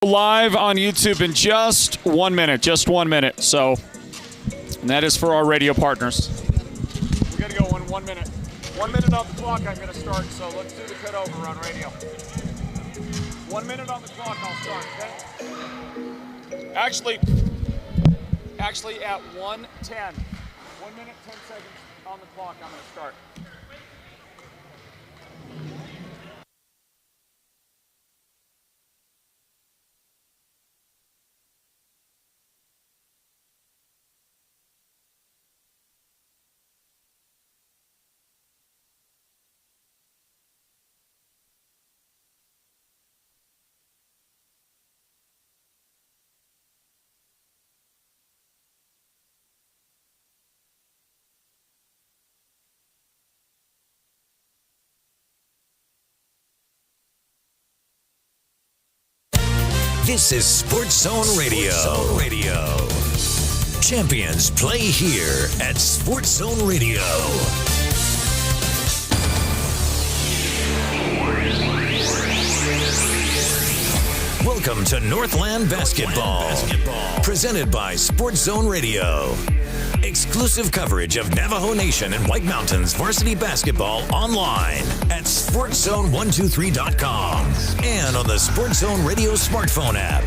Live on YouTube in just 1 minute, So, and that is for our radio partners. We're going to go in 1 minute. 1 minute on the clock, I'm going to start, so let's do the cutover on radio. 1 minute on the clock, I'll start, okay? Actually at 1:10. 1 minute, 10 seconds on the clock, I'm going to start. This is Sports Zone Radio. Champions play here at Sports Zone Radio. Welcome to Northland Basketball. Presented by Sports Zone Radio. Exclusive coverage of Navajo Nation and White Mountains varsity basketball online at SportsZone123.com and on the Sports Zone Radio smartphone app.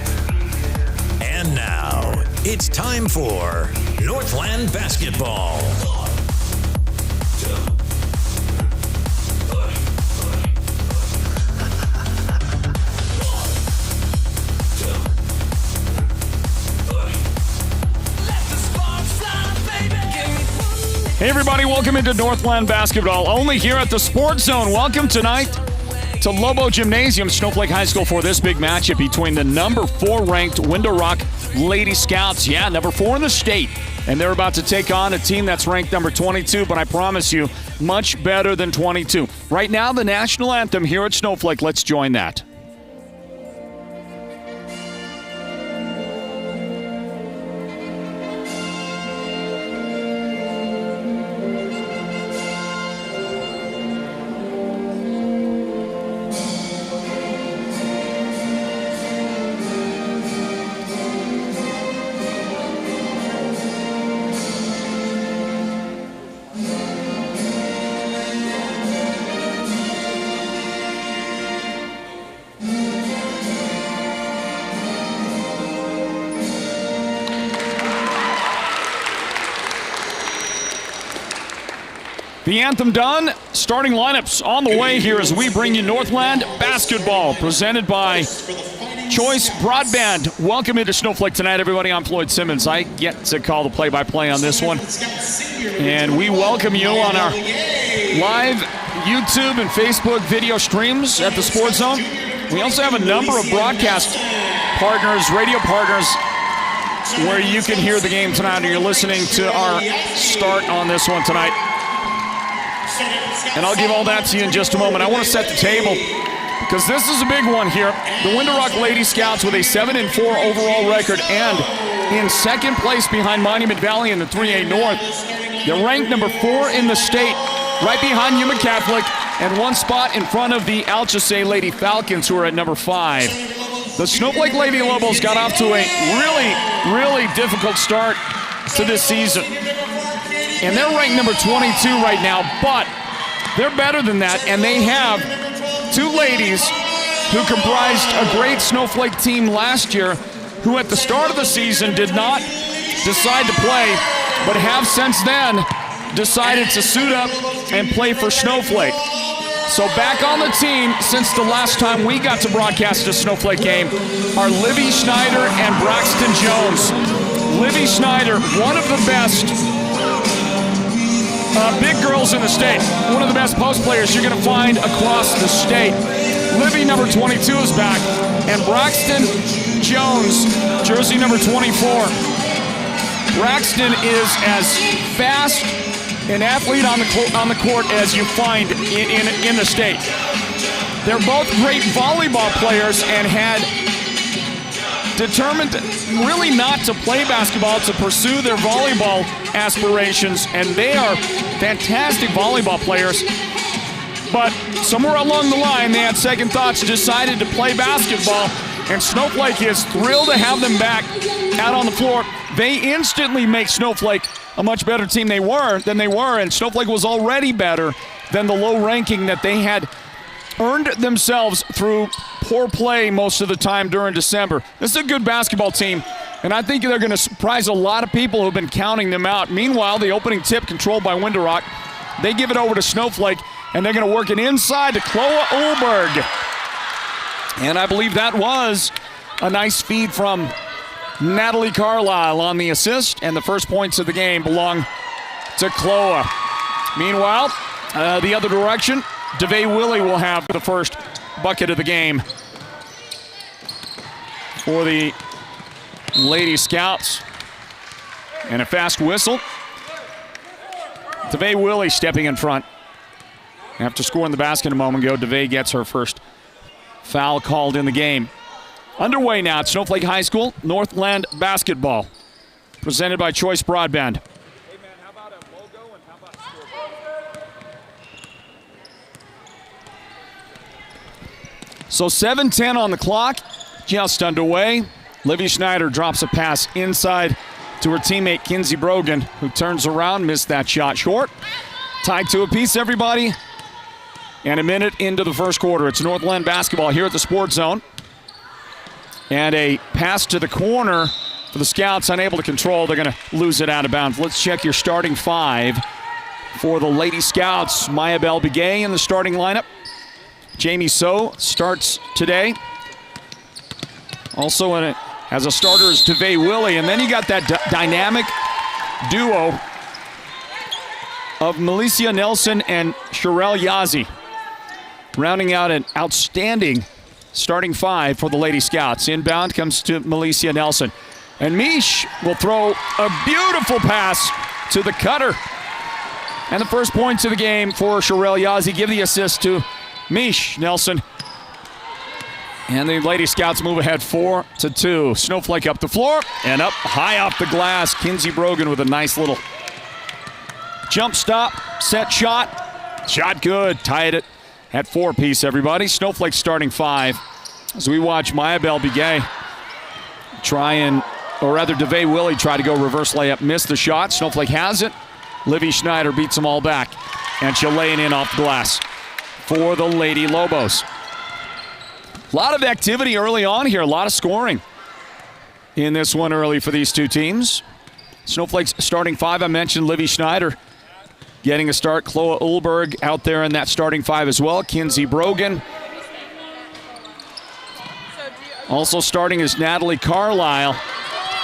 And now, it's time for Northland Basketball. Hey everybody, welcome into Northland Basketball, only here at the Sports Zone. Welcome tonight to Lobo Gymnasium, Snowflake High School, for this big matchup between the number 4 ranked Window Rock Lady Scouts. Yeah, number 4 in the state. And they're about to take on a team that's ranked number 22, but I promise you, much better than 22. Right now, the national anthem here at Snowflake. Let's join that. The anthem done. Starting lineups on the way here as we bring you Northland Basketball, presented by Choice Broadband. Welcome into Snowflake tonight, everybody. I'm Floyd Simmons. I get to call the play-by-play on this one. And we welcome you on our live YouTube and Facebook video streams at the Sports Zone. We also have a number of broadcast partners, radio partners, where you can hear the game tonight, and you're listening to our start on this one tonight. And I'll give all that to you in just a moment. I want to set the table because this is a big one here. The Window Rock Lady Scouts with a 7-4 overall record and in second place behind Monument Valley in the 3A North. They're ranked number 4 in the state, right behind Yuma Catholic, and one spot in front of the Alchese Lady Falcons, who are at number 5. The Snowflake Lady Lobos got off to a really difficult start to this season. And they're ranked number 22 right now, but they're better than that, and they have 2 ladies who comprised a great Snowflake team last year who at the start of the season did not decide to play, but have since then decided to suit up and play for Snowflake. So back on the team since the last time we got to broadcast a Snowflake game are Livy Schneider and Braxton Jones. Livy Schneider, one of the best big girls in the state. One of the best post players you're going to find across the state. Livy, number 22, is back. And Braxton Jones, jersey number 24. Braxton is as fast an athlete on the court as you find in the state. They're both great volleyball players and had determined really not to play basketball, to pursue their volleyball aspirations, and they are fantastic volleyball players. But somewhere along the line, they had second thoughts, decided to play basketball, and Snowflake is thrilled to have them back out on the floor. They instantly make Snowflake a much better team than they were, and Snowflake was already better than the low ranking that they had earned themselves through poor play most of the time during December. This is a good basketball team, and I think they're going to surprise a lot of people who've been counting them out. Meanwhile, the opening tip controlled by Winderock. They give it over to Snowflake, and they're going to work it inside to Chloe Ulberg. And I believe that was a nice feed from Natalie Carlisle on the assist, and the first points of the game belong to Chloe. Meanwhile, the other direction, DeVay Willie will have the first bucket of the game for the Lady Scouts. And a fast whistle. DeVay Willie stepping in front. After scoring the basket a moment ago, DeVay gets her first foul called in the game. Underway now at Snowflake High School, Northland Basketball, presented by Choice Broadband. Hey man, how about a logo and how about a scoreboard? So 7:10 on the clock, just underway. Livy Schneider drops a pass inside to her teammate Kinsey Brogan, who turns around, missed that shot short. Tied to a piece, everybody. And a minute into the first quarter. It's Northland Basketball here at the Sports Zone. And a pass to the corner for the Scouts, unable to control. They're going to lose it out of bounds. Let's check your starting five for the Lady Scouts. Maya Bell Begay in the starting lineup. Jamie So starts today. Also in it as a starter is DeVay Willie. And then you got that dynamic duo of Milicia Nelson and Sherelle Yazzie, rounding out an outstanding starting five for the Lady Scouts. Inbound comes to Milicia Nelson. And Mish will throw a beautiful pass to the cutter. And the first points of the game for Sherelle Yazzie. Give the assist to Mish Nelson. And the Lady Scouts move ahead 4-2. Snowflake up the floor and up high off the glass. Kinsey Brogan with a nice little jump stop, set shot. Shot good, tied it at 4-piece, everybody. Snowflake starting five as we watch Maya Bell Begay DeVay Willie try to go reverse layup, miss the shot. Snowflake has it. Livy Schneider beats them all back, and she'll lay it in off the glass for the Lady Lobos. A lot of activity early on here, a lot of scoring in this one early for these two teams. Snowflake's starting five, I mentioned Livy Schneider getting a start. Chloe Ulberg out there in that starting five as well. Kinsey Brogan. Also starting is Natalie Carlisle.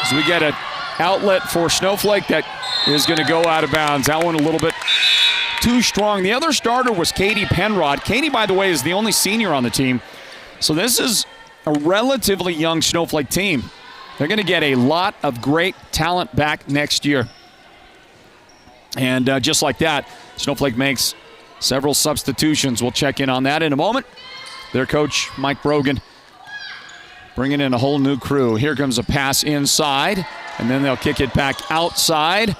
As we get an outlet for Snowflake that is going to go out of bounds. That one a little bit too strong. The other starter was Katie Penrod. Katie, by the way, is the only senior on the team. So this is a relatively young Snowflake team. They're going to get a lot of great talent back next year. And just like that, Snowflake makes several substitutions. We'll check in on that in a moment. Their coach, Mike Brogan, bringing in a whole new crew. Here comes a pass inside, and then they'll kick it back outside.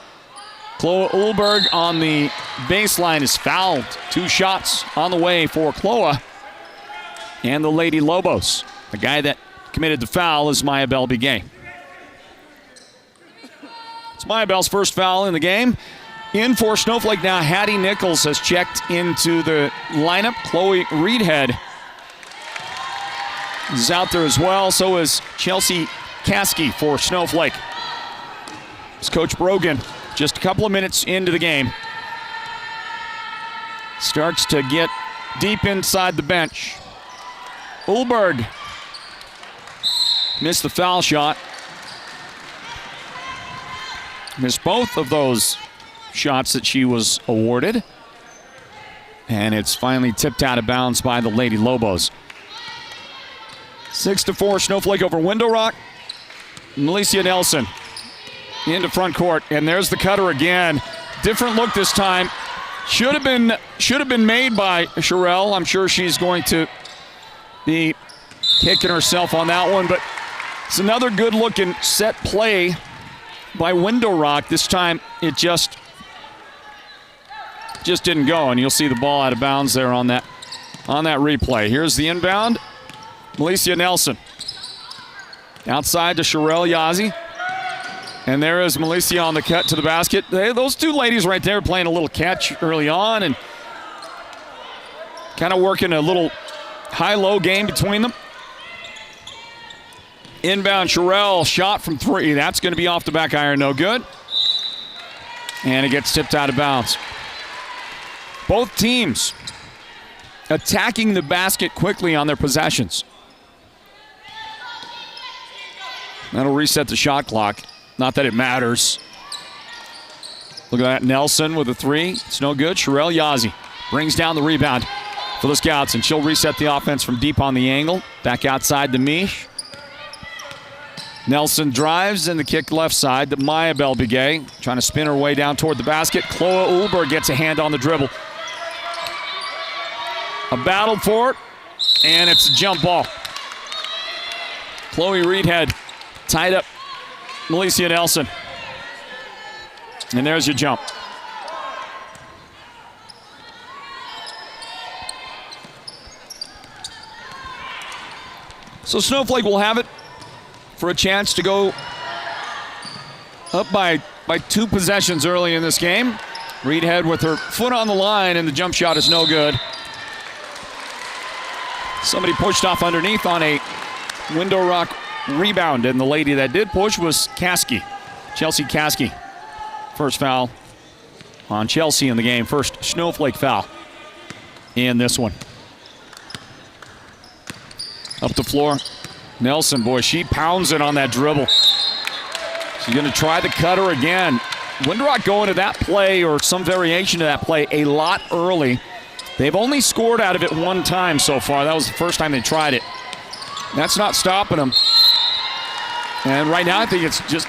Chloe Ulberg on the baseline is fouled. 2 shots on the way for Chloe and the Lady Lobos. The guy that committed the foul is Maya Bell Begay. It's Maya Bell's first foul in the game. In for Snowflake now, Hattie Nichols has checked into the lineup. Chloe Reedhead is out there as well. So is Chelsea Caskey for Snowflake. It's Coach Brogan just a couple of minutes into the game. Starts to get deep inside the bench. Ulberg missed the foul shot. Missed both of those shots that she was awarded. And it's finally tipped out of bounds by the Lady Lobos. 6-4, Snowflake over Window Rock. Milicia Nelson into front court, and there's the cutter again. Different look this time. Should have been made by Sherelle. I'm sure she's going to be kicking herself on that one, but it's another good looking set play by Window Rock. This time it just just didn't go, and you'll see the ball out of bounds there on that replay. Here's the inbound. Malicia Nelson. Outside to Sherelle Yazzie. And there is Malicia on the cut to the basket. Those two ladies right there playing a little catch early on and kind of working a little high-low game between them. Inbound Sherelle, shot from 3. That's going to be off the back iron, no good. And it gets tipped out of bounds. Both teams attacking the basket quickly on their possessions. That'll reset the shot clock. Not that it matters. Look at that. Nelson with a 3. It's no good. Sherelle Yazzie brings down the rebound for the Scouts, and she'll reset the offense from deep on the angle. Back outside to Mish. Nelson drives, and the kick left side to Maya Belbigay. Trying to spin her way down toward the basket. Chloe Ulber gets a hand on the dribble. A battle for it, and it's a jump ball. Chloe Reedhead tied up Malicia Nelson. And there's your jump. So Snowflake will have it for a chance to go up by 2 possessions early in this game. Reedhead with her foot on the line, and the jump shot is no good. Somebody pushed off underneath on a window rock rebound, and the lady that did push was Caskey, Chelsea Caskey. First foul on Chelsea in the game. First Snowflake foul in this one. Up the floor. Nelson, boy, she pounds it on that dribble. She's going to try the cutter again. Windrock going to that play or some variation of that play a lot early. They've only scored out of it 1 time so far. That was the first time they tried it. That's not stopping them. And right now I think it's just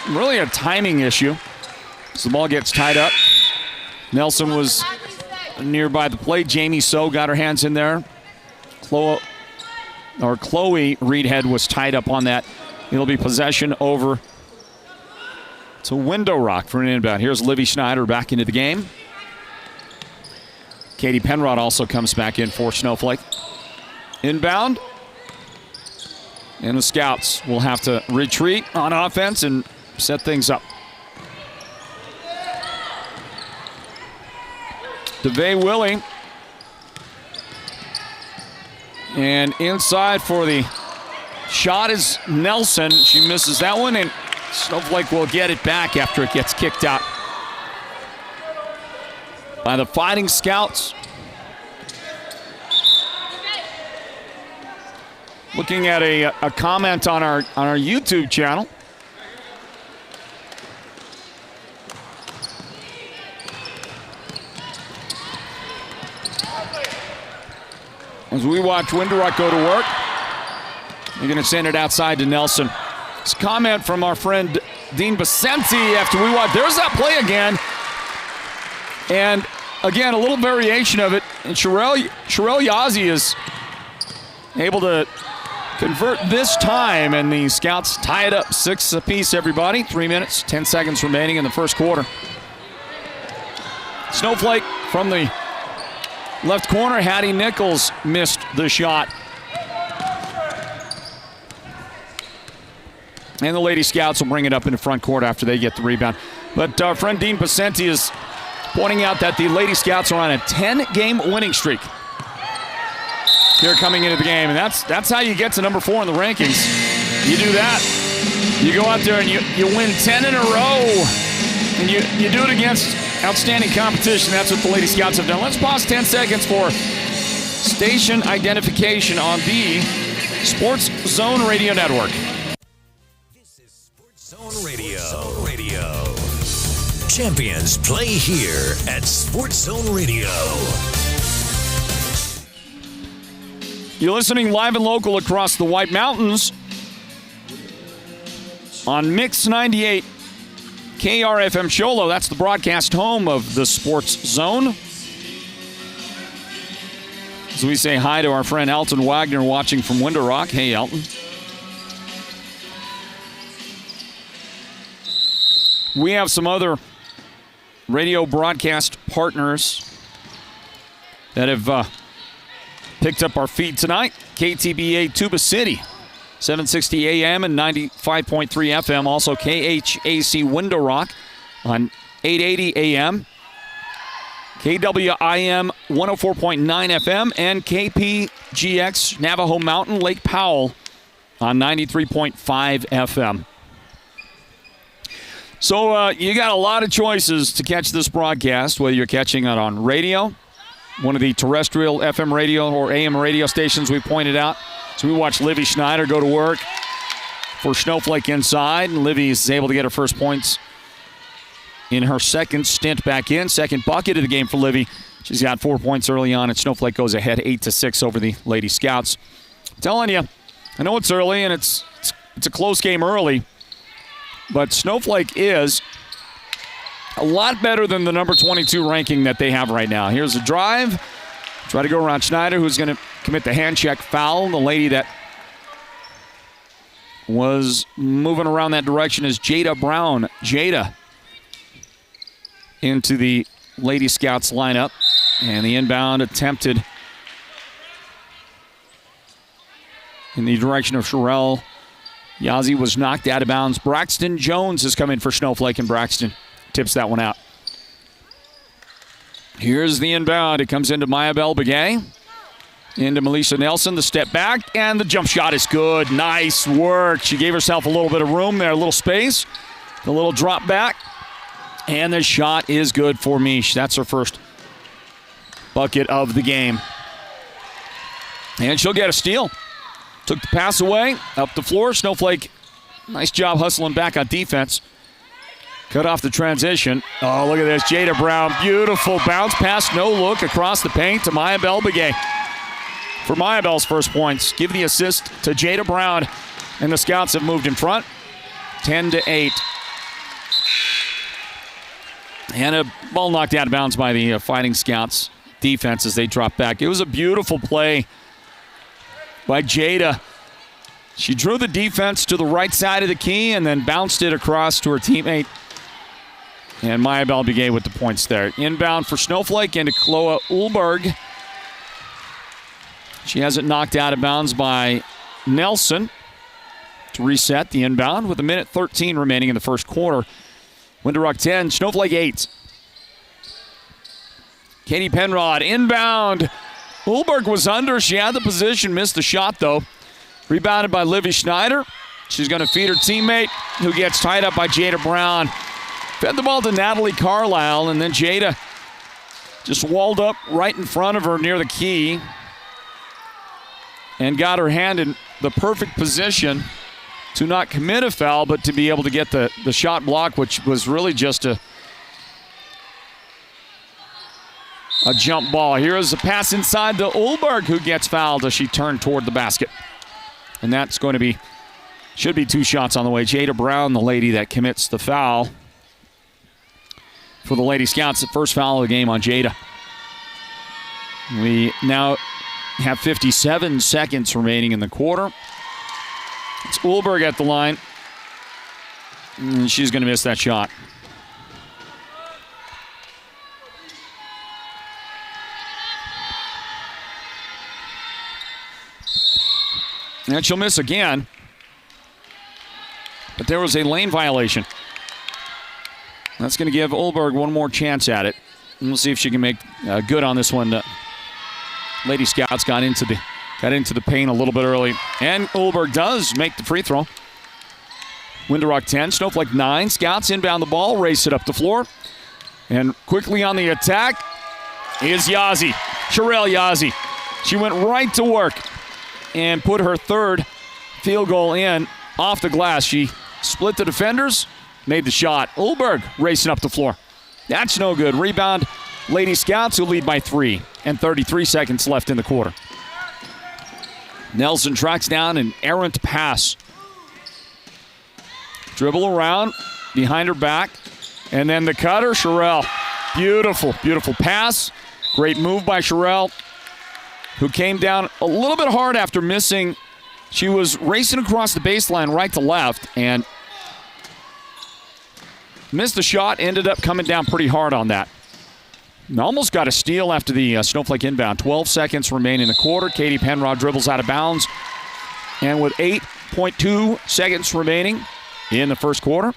really a timing issue. So the ball gets tied up. Nelson was nearby the plate. Jamie So got her hands in there. Chloe Reedhead was tied up on that. It'll be possession over to Window Rock for an inbound. Here's Livy Schneider back into the game. Katie Penrod also comes back in for Snowflake. Inbound. And the Scouts will have to retreat on offense and set things up. DeVay Willie. And inside for the shot is Nelson. She misses that one, and Snowflake will get it back after it gets kicked out by the Fighting Scouts. Looking at a comment on our YouTube channel. As we watch Windrock go to work, they're going to send it outside to Nelson. It's a comment from our friend Dean Basenti after we watch. There's that play again. And again, a little variation of it. And Sherelle Yazzie is able to convert this time, and the Scouts tie it up 6 apiece, everybody. 3 minutes, 10 seconds remaining in the first quarter. Snowflake from the left corner. Hattie Nichols missed the shot. And the Lady Scouts will bring it up in the front court after they get the rebound. But our friend Dean Pasenti is pointing out that the Lady Scouts are on a 10-game winning streak here coming into the game. And that's how you get to number 4 in the rankings. You do that. You go out there and you win 10 in a row. And you do it against outstanding competition. That's what the Lady Scouts have done. Let's pause 10 seconds for station identification on the Sports Zone Radio Network. This is Sports Zone Radio. Champions play here at Sports Zone Radio. You're listening live and local across the White Mountains on Mix 98 KRFM Sholo. That's the broadcast home of the Sports Zone. As we say hi to our friend Elton Wagner watching from Window Rock. Hey, Elton. We have some other radio broadcast partners that have picked up our feed tonight. KTBA Tuba City, 760 AM and 95.3 FM. Also KHAC Window Rock on 880 AM. KWIM 104.9 FM and KPGX Navajo Mountain Lake Powell on 93.5 FM. So you got a lot of choices to catch this broadcast, whether you're catching it on radio, one of the terrestrial FM radio or AM radio stations we pointed out. So we watched Livy Schneider go to work for Snowflake inside, and Livy is able to get her first points in her second stint back in. Second bucket of the game for Livy. She's got 4 points early on, and Snowflake goes ahead 8-6 over the Lady Scouts. I'm telling you, I know it's early, and it's a close game early, but Snowflake is a lot better than the number 22 ranking that they have right now. Here's a drive. Try to go around Schneider, who's going to commit the hand check foul. The lady that was moving around that direction is Jada Brown. Jada into the Lady Scouts lineup. And the inbound attempted in the direction of Sherelle. Yazzie was knocked out of bounds. Braxton Jones has come in for Snowflake, and Braxton tips that one out. Here's the inbound. It comes into Maya Bell Begay. Into Melissa Nelson, the step back, and the jump shot is good. Nice work. She gave herself a little bit of room there, a little space, the little drop back, and the shot is good for Mish. That's her first bucket of the game. And she'll get a steal. Took the pass away, up the floor. Snowflake, nice job hustling back on defense. Cut off the transition. Oh, look at this. Jada Brown, beautiful bounce pass, no look across the paint to Maya Bell Begay. For Maya Bell's first points, give the assist to Jada Brown, and the Scouts have moved in front, 10-8. And a ball knocked out of bounds by the Fighting Scouts defense as they drop back. It was a beautiful play by Jada. She drew the defense to the right side of the key and then bounced it across to her teammate. And Maya Bell Begay with the points there. Inbound for Snowflake into Chloe Ulberg. She has it knocked out of bounds by Nelson to reset the inbound with 1:13 remaining in the first quarter. Window Rock 10, Snowflake 8. Katie Penrod inbound. Ulberg was under. She had the position, missed the shot though. Rebounded by Livy Schneider. She's going to feed her teammate, who gets tied up by Jada Brown. Fed the ball to Natalie Carlisle, and then Jada just walled up right in front of her near the key and got her hand in the perfect position to not commit a foul, but to be able to get the shot block, which was really just a jump ball. Here's a pass inside to Ulberg, who gets fouled as she turned toward the basket. And that's going to be, should be 2 shots on the way. Jada Brown, the lady that commits the foul for the Lady Scouts, the first foul of the game on Jada. We now have 57 seconds remaining in the quarter. It's Ulberg at the line. And she's going to miss that shot. And she'll miss again. But there was a lane violation. That's going to give Ulberg one more chance at it. And we'll see if she can make good on this one. Lady Scouts got into the paint a little bit early. And Ulberg does make the free throw. Window Rock 10, Snowflake 9. Scouts inbound the ball, race it up the floor. And quickly on the attack is Yazzie. Sherelle Yazzie. She went right to work and put her third field goal in off the glass. She split the defenders, made the shot. Ulberg racing up the floor. That's no good. Rebound, Lady Scouts, who lead by 3, and 33 seconds left in the quarter. Nelson tracks down an errant pass. Dribble around, behind her back, and then the cutter, Sherelle. Beautiful, beautiful pass. Great move by Sherelle, who came down a little bit hard after missing. She was racing across the baseline right to left, and Missed the shot, ended up coming down pretty hard on that. And almost got a steal after the Snowflake inbound. 12 seconds remain in the quarter. Katie Penrod dribbles out of bounds. And with 8.2 seconds remaining in the first quarter,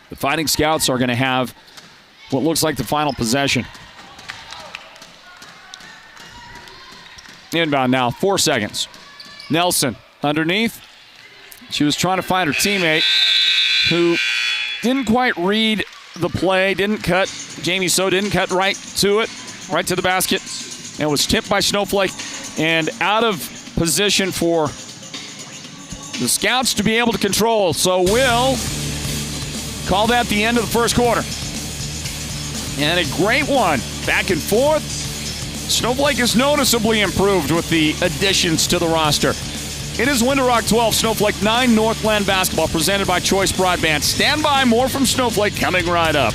the Fighting Scouts are going to have what looks like the final possession. Inbound now, 4 seconds. Nelson underneath. She was trying to find her teammate who didn't quite read the play, didn't cut. Jamie So didn't cut right to it, right to the basket. And was tipped by Snowflake and out of position for the Scouts to be able to control. So we'll call that the end of the first quarter. And a great one, back and forth. Snowflake is noticeably improved with the additions to the roster. It is Winter Rock 12, Snowflake 9, Northland Basketball, presented by Choice Broadband. Stand by, more from Snowflake coming right up.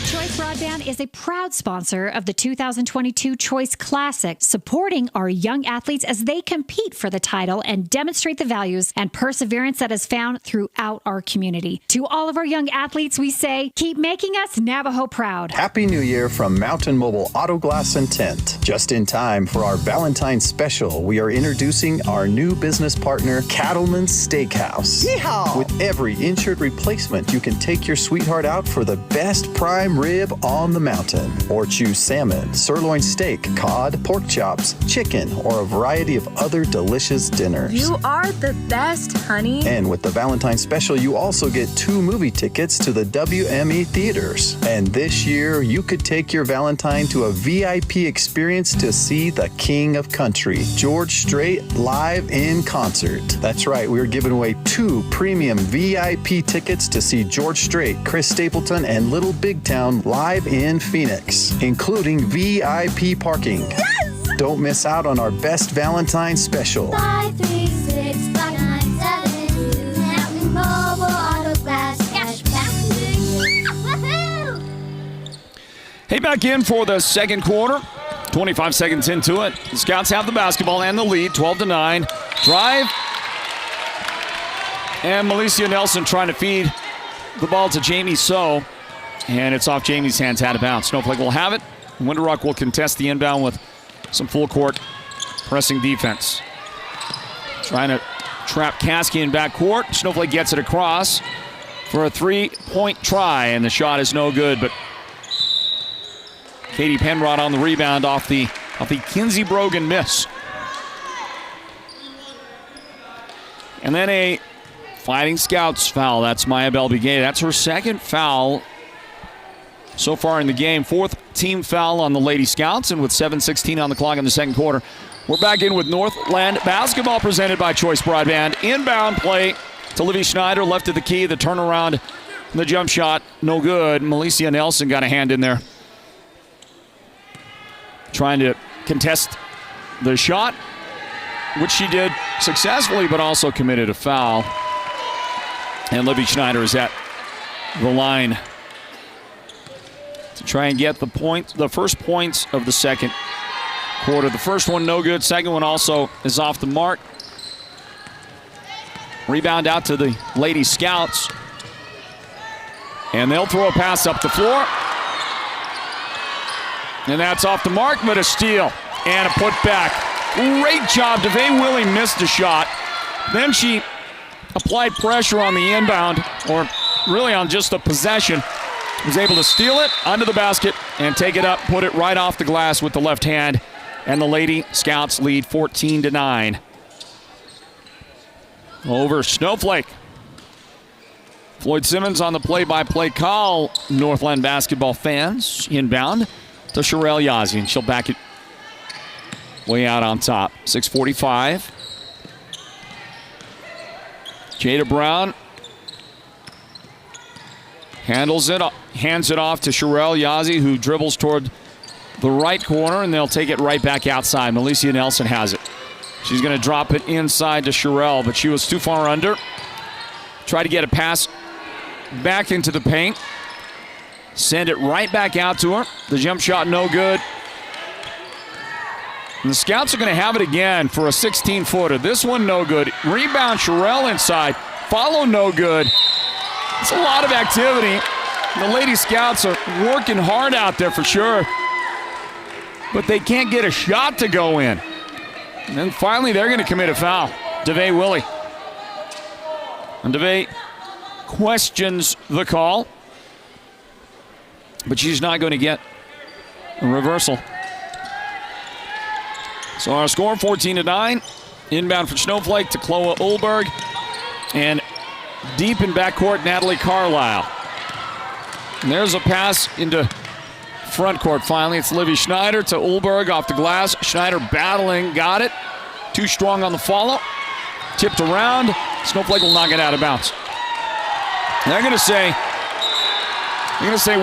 Choice Broadband is a proud sponsor of the 2022 Choice Classic, supporting our young athletes as they compete for the title and demonstrate the values and perseverance that is found throughout our community. To all of our young athletes, we say, keep making us Navajo proud. Happy New Year from Mountain Mobile Auto Glass and Tint. Just in time for our Valentine's special, we are introducing our new business partner, Cattleman's Steakhouse. Yeehaw! With every insured replacement, you can take your sweetheart out for the best prime rib on the mountain, or choose salmon, sirloin steak, cod, pork chops, chicken, or a variety of other delicious dinners. You are the best, honey. And with the Valentine's special, you also get 2 movie tickets to the WME theaters. And this year, you could take your Valentine to a VIP experience to see the King of Country, George Strait, live in concert. That's right, we're giving away 2 premium VIP tickets to see George Strait, Chris Stapleton, and Little Big Town live in Phoenix, including VIP parking. Yes! Don't miss out on our best Valentine's special. 536-5972. Mountain Mobile Auto Glass Cashback. Woohoo! Hey, back in for the second quarter. 25 seconds into it. The Scouts have the basketball and the lead, 12-9. Drive. And Malicia Nelson trying to feed the ball to Jamie So. And it's off Jamie's hands, out of bounds. Snowflake will have it. Winter Rock will contest the inbound with some full court pressing defense. Trying to trap Kasky in backcourt. Snowflake gets it across for a 3-point try, and the shot is no good. But Katie Penrod on the rebound off the Kinsey Brogan miss. And then a Fighting Scouts foul. That's Maya Belbigay. That's her second foul so far in the game. 4th team foul on the Lady Scouts, and with 7:16 on the clock in the second quarter, we're back in with Northland Basketball, presented by Choice Broadband. Inbound play to Livy Schneider, left of the key. The turnaround, the jump shot, no good. Malicia Nelson got a hand in there, trying to contest the shot, which she did successfully, but also committed a foul. And Livy Schneider is at the line to try and get the first points of the second quarter. The first one no good. Second one also is off the mark. Rebound out to the Lady Scouts. And they'll throw a pass up the floor. And that's off the mark, but a steal and a putback. Great job. DeVay Willie missed a shot. Then she applied pressure on the inbound, or really on just the possession. Was able to steal it under the basket and take it up, put it right off the glass with the left hand. And the Lady Scouts lead 14-9 over Snowflake. Floyd Simmons on the play-by-play call. Northland Basketball fans inbound to Sherelle Yazzie, and she'll back it way out on top. 6:45. Jada Brown hands it off to Sherelle Yazzie, who dribbles toward the right corner, and they'll take it right back outside. Malicia Nelson has it. She's going to drop it inside to Sherelle, but she was too far under. Try to get a pass back into the paint. Send it right back out to her. The jump shot no good. And the Scouts are going to have it again for a 16-footer. This one no good. Rebound, Sherelle inside. Follow no good. It's a lot of activity. The Lady Scouts are working hard out there for sure, but they can't get a shot to go in. And then finally, they're going to commit a foul. DeVay Willie. And DeVay questions the call, but she's not going to get a reversal. So our score, 14-9. Inbound for Snowflake to Chloe Ulberg. And deep in backcourt, Natalie Carlisle. And there's a pass into front court finally. It's Livy Schneider to Ulberg off the glass. Schneider battling, got it. Too strong on the follow. Tipped around. Snowflake will knock it out of bounds. And they're going to say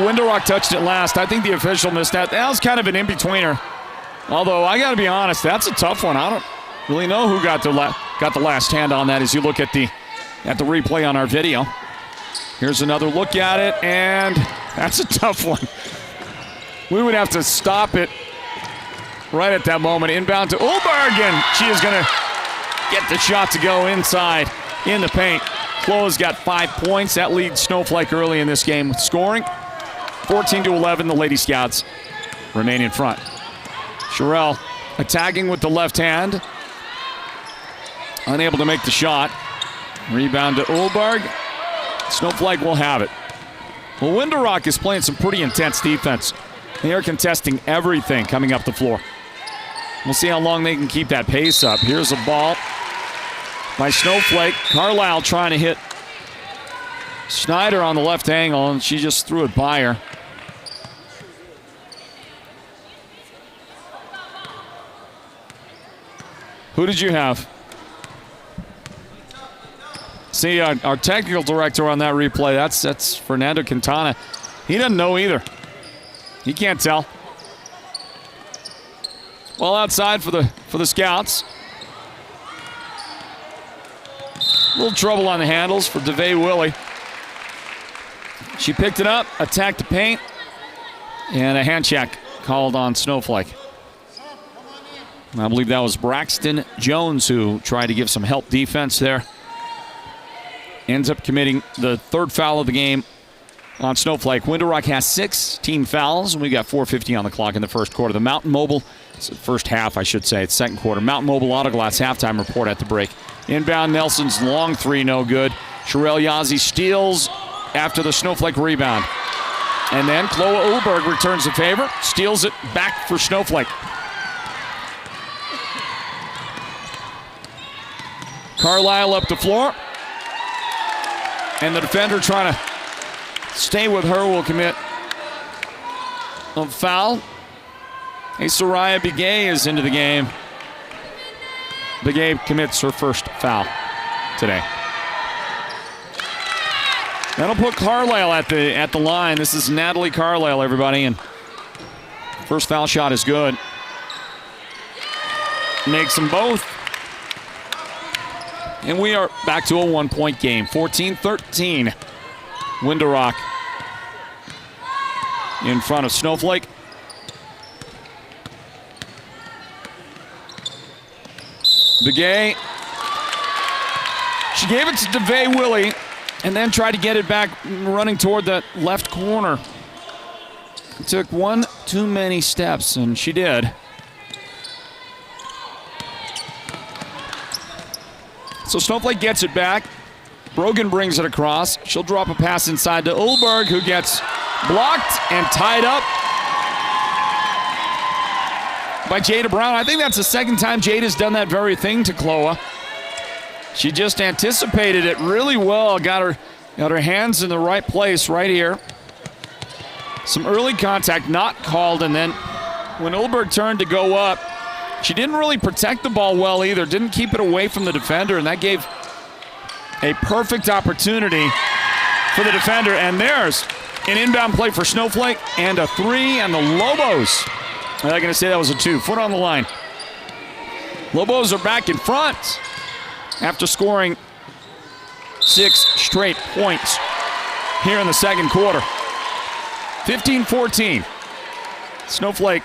Window-Rock touched it last. I think the official missed that. That was kind of an in-betweener. Although, I got to be honest, that's a tough one. I don't really know who got the last hand on that as you look at the replay on our video. Here's another look at it, and that's a tough one. We would have to stop it right at that moment. Inbound to Ulberg, and she is going to get the shot to go inside in the paint. Chloe's got 5 points. That leads Snowflake early in this game with scoring. 14-11, the Lady Scouts remain in front. Sherelle attacking with the left hand. Unable to make the shot. Rebound to Ulberg. Snowflake will have it. Well, Window Rock is playing some pretty intense defense. They are contesting everything coming up the floor. We'll see how long they can keep that pace up. Here's a ball by Snowflake. Carlisle trying to hit Schneider on the left angle, and she just threw it by her. Who did you have? See, our technical director on that replay, that's Fernando Quintana. He doesn't know either. He can't tell. Well, outside for the Scouts. A little trouble on the handles for DeVay Willie. She picked it up, attacked the paint, and a hand check called on Snowflake. I believe that was Braxton Jones who tried to give some help defense there. Ends up committing the third foul of the game on Snowflake. Window Rock has 6 team fouls, and we got 4:50 on the clock in the first quarter. The Mountain Mobile, it's the first half, I should say. It's second quarter. Mountain Mobile Auto Glass halftime report at the break. Inbound, Nelson's long three, no good. Sherelle Yazzie steals after the Snowflake rebound. And then Chloe Ulberg returns the favor, steals it back for Snowflake. Carlisle up the floor. And the defender trying to stay with her will commit a foul. Hey, Soraya Begay is into the game. Begay commits her first foul today. That'll put Carlisle at the line. This is Natalie Carlisle, everybody, and first foul shot is good. Makes them both. And we are back to a 1-point game. 14-13. Window Rock in front of Snowflake. Begay. She gave it to DeVay Willie and then tried to get it back running toward the left corner. It took one too many steps, and she did. So Snowflake gets it back. Brogan brings it across. She'll drop a pass inside to Ulberg, who gets blocked and tied up by Jada Brown. I think that's the second time Jada's done that very thing to Chloe. She just anticipated it really well. Got her hands in the right place right here. Some early contact not called, and then when Ulberg turned to go up, she didn't really protect the ball well either. Didn't keep it away from the defender, and that gave a perfect opportunity for the defender. And there's an inbound play for Snowflake and a three, and the Lobos. I'm not going to say that was a 2. Foot on the line. Lobos are back in front after scoring 6 straight points here in the second quarter. 15-14. Snowflake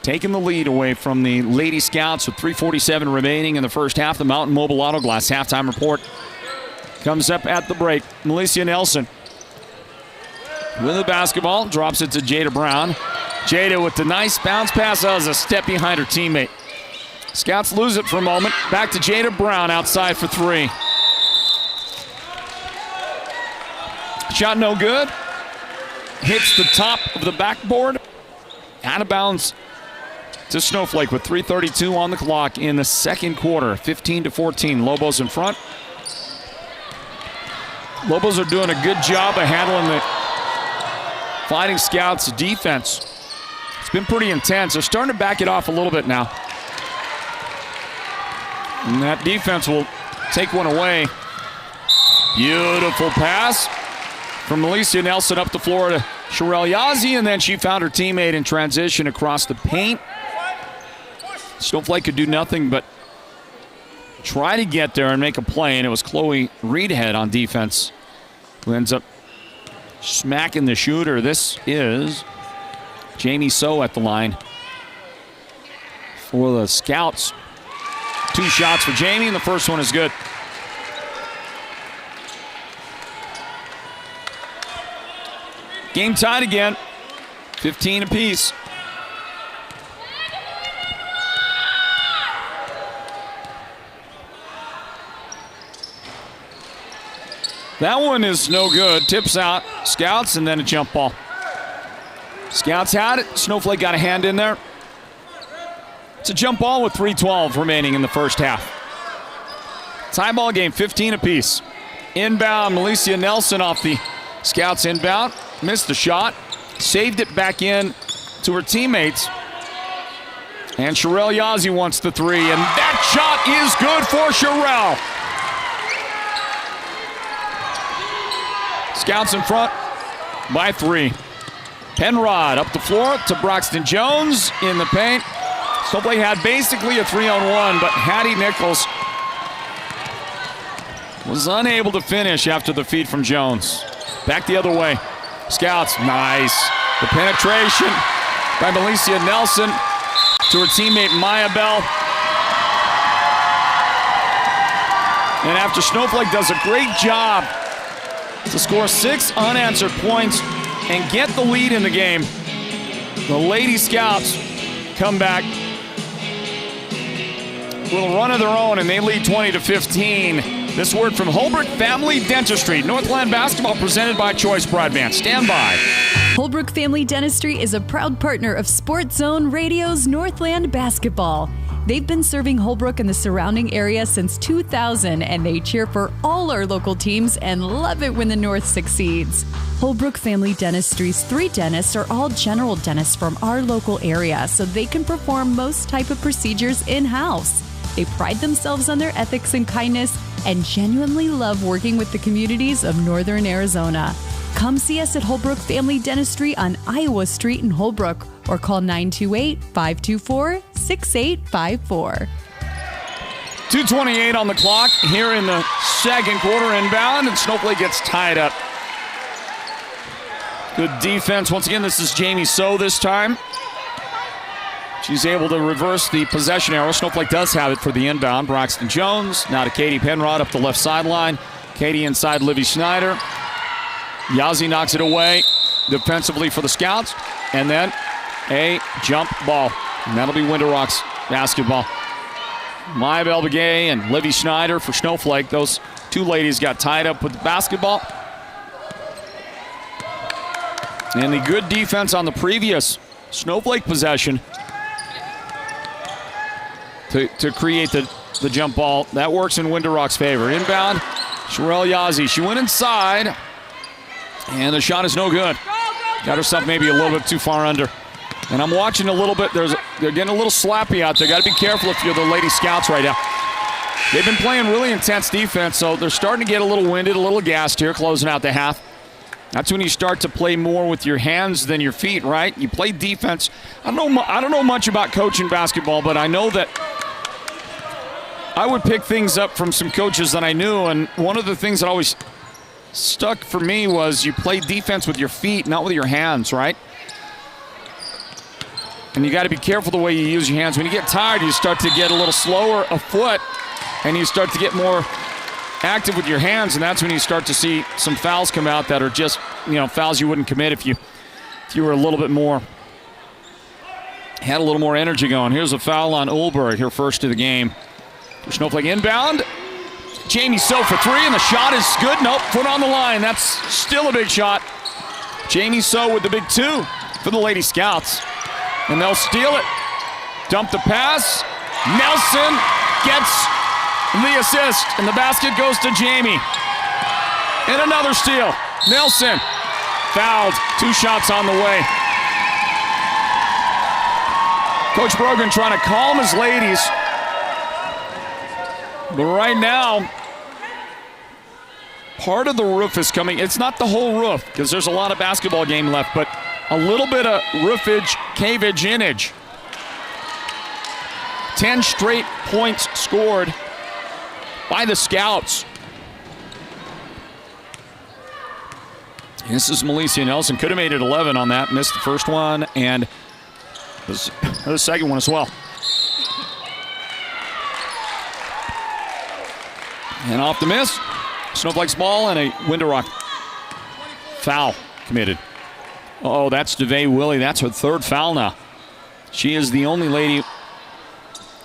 taking the lead away from the Lady Scouts with 3:47 remaining in the first half. The Mountain Mobile Auto Glass halftime report comes up at the break. Melissa Nelson with the basketball, drops it to Jada Brown. Jada with the nice bounce pass. That was a step behind her teammate. Scouts lose it for a moment. Back to Jada Brown outside for three. Shot no good. Hits the top of the backboard. Out of bounds to Snowflake with 3:32 on the clock in the second quarter. 15-14. Lobos in front. Lobos are doing a good job of handling the Fighting Scouts' defense. It's been pretty intense. They're starting to back it off a little bit now. And that defense will take one away. Beautiful pass from Melissa Nelson up the floor to Sherelle Yazzie, and then she found her teammate in transition across the paint. Snowflake could do nothing but try to get there and make a play, and it was Chloe Reedhead on defense who ends up smacking the shooter. This is Jamie So at the line for the Scouts. 2 shots for Jamie, and the first one is good. Game tied again, 15 apiece. That one is no good. Tips out. Scouts, and then a jump ball. Scouts had it. Snowflake got a hand in there. It's a jump ball with 3:12 remaining in the first half. Tie ball game, 15 apiece. Inbound, Melissa Nelson off the Scouts inbound. Missed the shot. Saved it back in to her teammates. And Sherelle Yazzie wants the three, and that shot is good for Sherelle. Scouts in front by 3. Penrod up the floor to Broxton Jones in the paint. Snowflake had basically a 3-on-1, but Hattie Nichols was unable to finish after the feed from Jones. Back the other way. Scouts, nice. The penetration by Melissa Nelson to her teammate Maya Bell. And after Snowflake does a great job to score 6 unanswered points and get the lead in the game, the Lady Scouts come back. A little run of their own, and they lead 20-15. This word from Holbrook Family Dentistry. Northland Basketball presented by Choice Broadband. Stand by. Holbrook Family Dentistry is a proud partner of Sports Zone Radio's Northland Basketball. They've been serving Holbrook and the surrounding area since 2000, and they cheer for all our local teams and love it when the North succeeds. Holbrook Family Dentistry's 3 dentists are all general dentists from our local area, so they can perform most type of procedures in-house. They pride themselves on their ethics and kindness and genuinely love working with the communities of Northern Arizona. Come see us at Holbrook Family Dentistry on Iowa Street in Holbrook, or call 928-524-6854. 2:28 on the clock here in the second quarter inbound, and Snowflake gets tied up. Good defense. Once again, this is Jamie So this time. She's able to reverse the possession arrow. Snowflake does have it for the inbound. Broxton Jones, now to Katie Penrod up the left sideline. Katie inside Livy Snyder. Yazzie knocks it away defensively for the Scouts. And then a jump ball. And that'll be Winter Rocks basketball. Maya Belbegay and Livy Snyder for Snowflake. Those 2 ladies got tied up with the basketball. And the good defense on the previous Snowflake possession to create the jump ball. That works in Winter Rock's favor. Inbound, Sherelle Yazzie. She went inside, and the shot is no good. Got herself maybe a little bit too far under. And I'm watching a little bit. They're getting a little slappy out there. Got to be careful if you're the Lady Scouts right now. They've been playing really intense defense, so they're starting to get a little winded, a little gassed here, closing out the half. That's when you start to play more with your hands than your feet, right? You play defense. I don't know much about coaching basketball, but I know that I would pick things up from some coaches that I knew, and one of the things that always stuck for me was you play defense with your feet, not with your hands, right? And you got to be careful the way you use your hands. When you get tired, you start to get a little slower of foot, and you start to get more active with your hands, and that's when you start to see some fouls come out that are just, fouls you wouldn't commit if you were a little bit more, had a little more energy going. Here's a foul on Ulberg here first of the game. Snowflake inbound. Jamie So for three, and the shot is good. Nope, foot on the line. That's still a big shot. Jamie So with the big two for the Lady Scouts. And they'll steal it. Dump the pass. Nelson gets the assist, and the basket goes to Jamie. And another steal. Nelson fouled. 2 shots on the way. Coach Brogan trying to calm his ladies. But right now, part of the roof is coming. It's not the whole roof because there's a lot of basketball game left, but a little bit of roofage, caveage, inage. 10 straight points scored by the Scouts. This is Malicia Nelson. Could have made it 11 on that. Missed the first one and the second one as well. And off the miss, Snowflake's ball and a Winter-Rock foul committed. Oh, that's DeVay Willie. That's her 3rd foul now. She is the only lady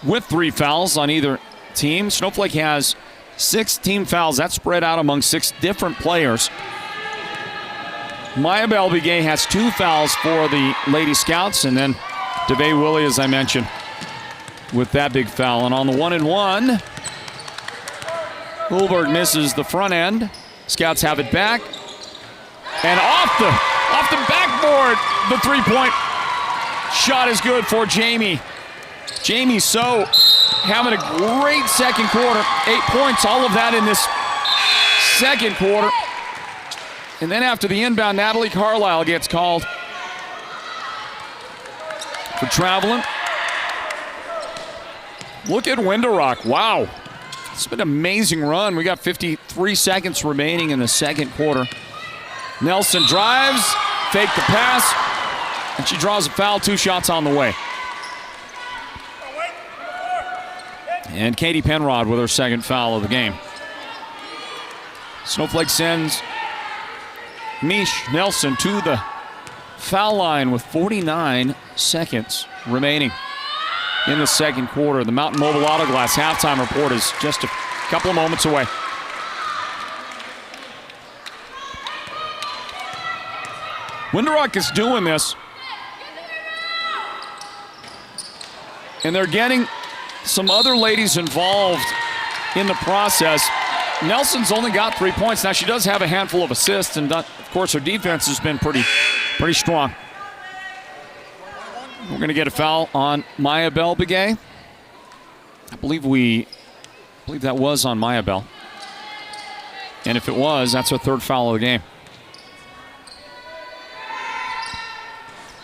with 3 fouls on either team. Snowflake has 6 team fouls. That's spread out among 6 different players. Maya Belbigay has 2 fouls for the Lady Scouts, and then DeVay Willie, as I mentioned, with that big foul. And on the 1-and-1, Ulberg misses the front end. Scouts have it back. And off the backboard, the 3-point shot is good for Jamie. Jamie So having a great second quarter. 8 points, all of that in this second quarter. And then after the inbound, Natalie Carlisle gets called for traveling. Look at Winter-Rock. Wow. It's been an amazing run. We got 53 seconds remaining in the second quarter. Nelson drives, fake the pass, and she draws a foul. 2 shots on the way. And Katie Penrod with her second foul of the game. Snowflake sends Mish Nelson to the foul line with 49 seconds remaining in the second quarter. The Mountain Mobile Auto Glass halftime report is just a couple of moments away. Winter-Rock is doing this, and they're getting some other ladies involved in the process. Nelson's only got 3 points. Now, she does have a handful of assists, and of course, her defense has been pretty strong. We're going to get a foul on Maya Belbigay. I believe that was on Maya Bell. And if it was, that's her 3rd foul of the game.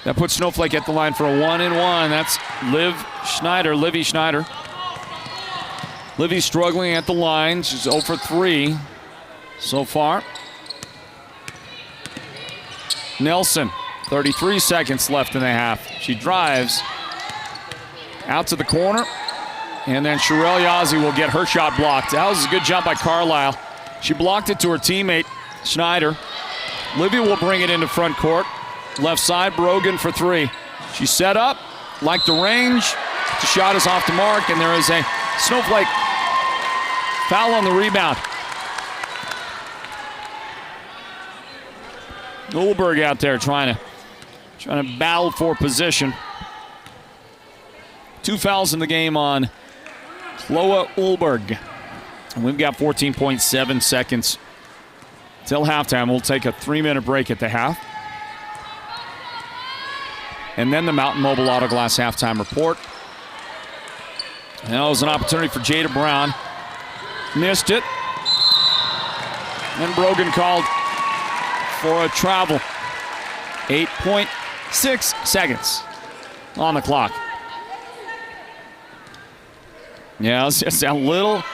That puts Snowflake at the line for a 1-and-1. That's Livy Schneider. Livy struggling at the line. She's 0 for 3 so far. Nelson, 33 seconds left in the half. She drives out to the corner, and then Sherelle Yazzie will get her shot blocked. That was a good jump by Carlisle. She blocked it to her teammate, Schneider. Livy will bring it into front court. Left side, Brogan for 3. She set up, liked the range. The shot is off the mark, and there is a Snowflake foul on the rebound. Ulberg out there trying to battle for position. 2 fouls in the game on Chloe Ulberg. And we've got 14.7 seconds till halftime. We'll take a 3-minute break at the half. And then the Mountain Mobile Auto Glass halftime report. And that was an opportunity for Jada Brown. Missed it. And Brogan called for a travel. 8.6 seconds on the clock. Yeah, it's just a little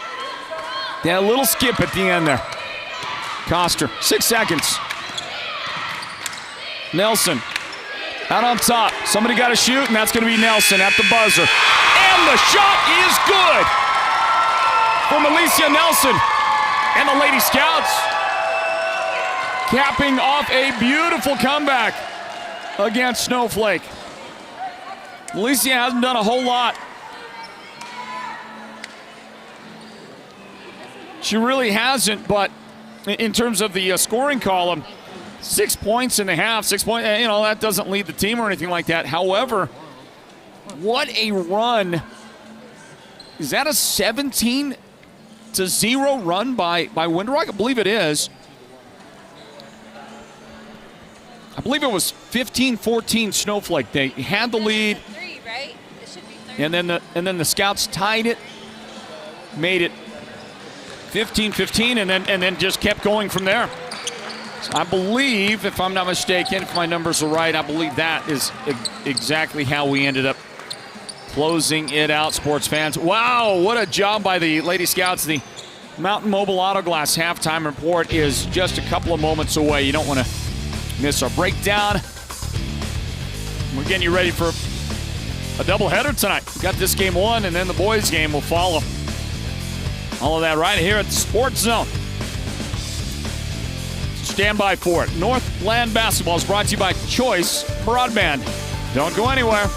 skip at the end there. Cost her 6 seconds. Nelson out on top. Somebody got to shoot, and that's going to be Nelson at the buzzer. And the shot is good for Malicia Nelson. And the Lady Scouts capping off a beautiful comeback against Snowflake. Alicia hasn't done a whole lot. She really hasn't, but in terms of the scoring column, 6 points in the half, 6 points, that doesn't lead the team or anything like that. However, what a run. Is that a 17-0 run by Windrock? I believe it is. I believe it was 15-14 Snowflake. They had the lead. Three, right? It should be 3. And then the Scouts tied it, made it 15-15, and then just kept going from there. So I believe, if I'm not mistaken, if my numbers are right, I believe that is exactly how we ended up closing it out, sports fans. Wow, what a job by the Lady Scouts. The Mountain Mobile Auto Glass halftime report is just a couple of moments away. You don't want to miss our breakdown. We're getting you ready for a doubleheader tonight. We've got this game 1, and then the boys' game will follow. All of that right here at the Sports Zone. Stand by for it. Northland Basketball is brought to you by Choice Broadband. Don't go anywhere.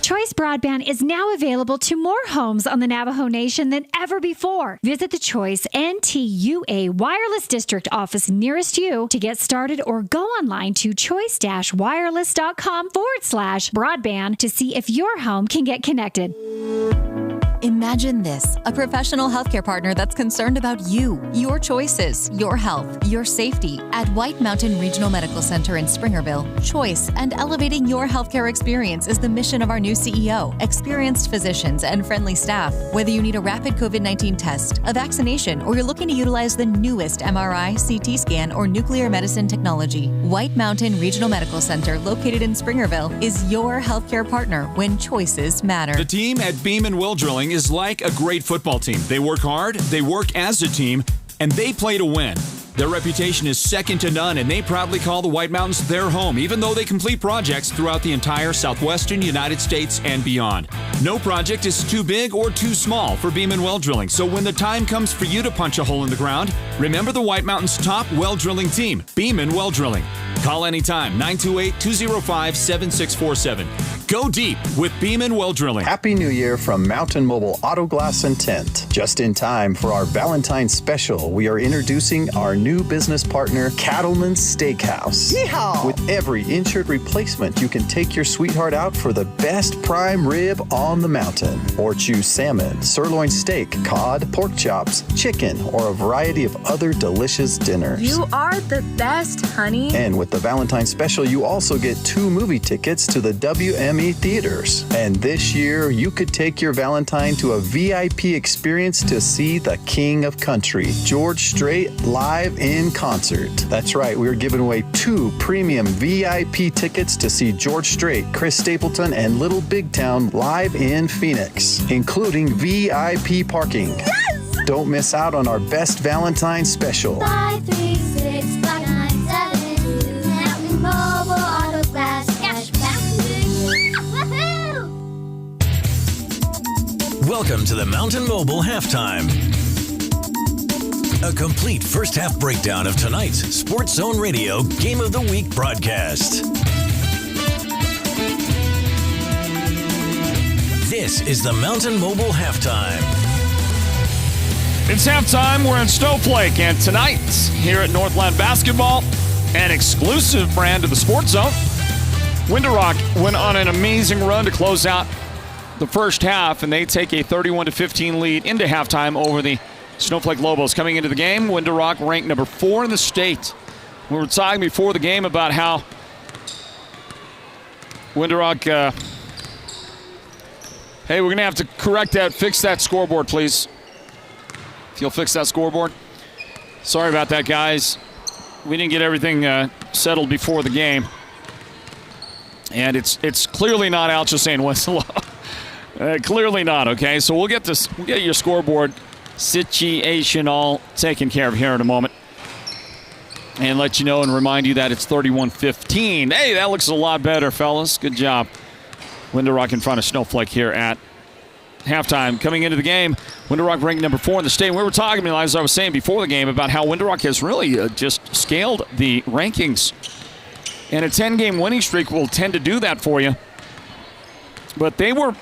Choice Broadband is now available to more homes on the Navajo Nation than ever before. Visit the Choice NTUA Wireless District office nearest you to get started, or go online to choice-wireless.com/broadband to see if your home can get connected. Imagine this, a professional healthcare partner that's concerned about you, your choices, your health, your safety. At White Mountain Regional Medical Center in Springerville, choice and elevating your healthcare experience is the mission of our new CEO. Experienced physicians and friendly staff. Whether you need a rapid COVID-19 test, a vaccination, or you're looking to utilize the newest MRI, CT scan, or nuclear medicine technology, White Mountain Regional Medical Center, located in Springerville, is your healthcare partner when choices matter. The team at Beam & Well Drilling is like a great football team. They work hard, they work as a team, and they play to win. Their reputation is second to none, and they proudly call the White Mountains their home, even though they complete projects throughout the entire southwestern United States and beyond. No project is too big or too small for Beam & Well Drilling, so when the time comes for you to punch a hole in the ground, remember the White Mountains' top well drilling team, Beam & Well Drilling. Call anytime, 928-205-7647. Go deep with Beam & Well Drilling. Happy New Year from Mountain Mobile Auto Glass and Tint. Just in time for our Valentine's special, we are introducing our new business partner, Cattleman's Steakhouse. Yeehaw! With every insured replacement, you can take your sweetheart out for the best prime rib on the mountain. Or choose salmon, sirloin steak, cod, pork chops, chicken, or a variety of other delicious dinners. You are the best, honey. And with the Valentine's special, you also get 2 movie tickets to the WME theaters. And this year, you could take your Valentine to a VIP experience to see the King of Country, George Strait, live in concert. That's right, we're giving away 2 premium VIP tickets to see George Strait, Chris Stapleton, and Little Big Town live in Phoenix, including VIP parking. Yes! Don't miss out on our best Valentine special. 536-597. Mountain Mobile Auto Glass cashback. Woohoo! Welcome to the Mountain Mobile Halftime. A complete first half breakdown of tonight's Sports Zone Radio Game of the Week broadcast. This is the Mountain Mobile Halftime. It's halftime. We're in Snowflake, and tonight here at Northland Basketball, an exclusive brand of the Sports Zone, Windrock went on an amazing run to close out the first half, and they take a 31-15 lead into halftime over the Snowflake Lobos. Coming into the game, Windrock ranked number 4 in the state. We were talking before the game about how Windrock, hey, we're going to have to correct that, fix that scoreboard, please. If you'll fix that scoreboard. Sorry about that, guys. We didn't get everything settled before the game. And it's clearly not Alchasane Winslow. Clearly not, okay? So we'll get your scoreboard situation all taken care of here in a moment. And let you know and remind you that it's 31-15. Hey, that looks a lot better, fellas. Good job. Window Rock in front of Snowflake here at halftime. Coming into the game, Window Rock ranked number 4 in the state. We were talking, as I was saying before the game, about how Window Rock has really just scaled the rankings. And a 10-game winning streak will tend to do that for you. But they were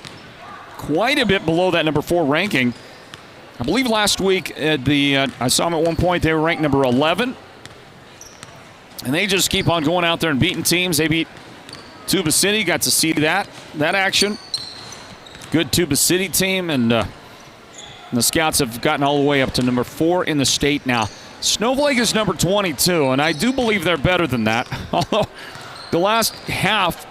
quite a bit below that number 4 ranking. I believe last week I saw them at one point, they were ranked number 11. And they just keep on going out there and beating teams. They beat Tuba City. Got to see that action. Good Tuba City team. And the Scouts have gotten all the way up to number 4 in the state now. Snowflake is number 22, and I do believe they're better than that. Although the last half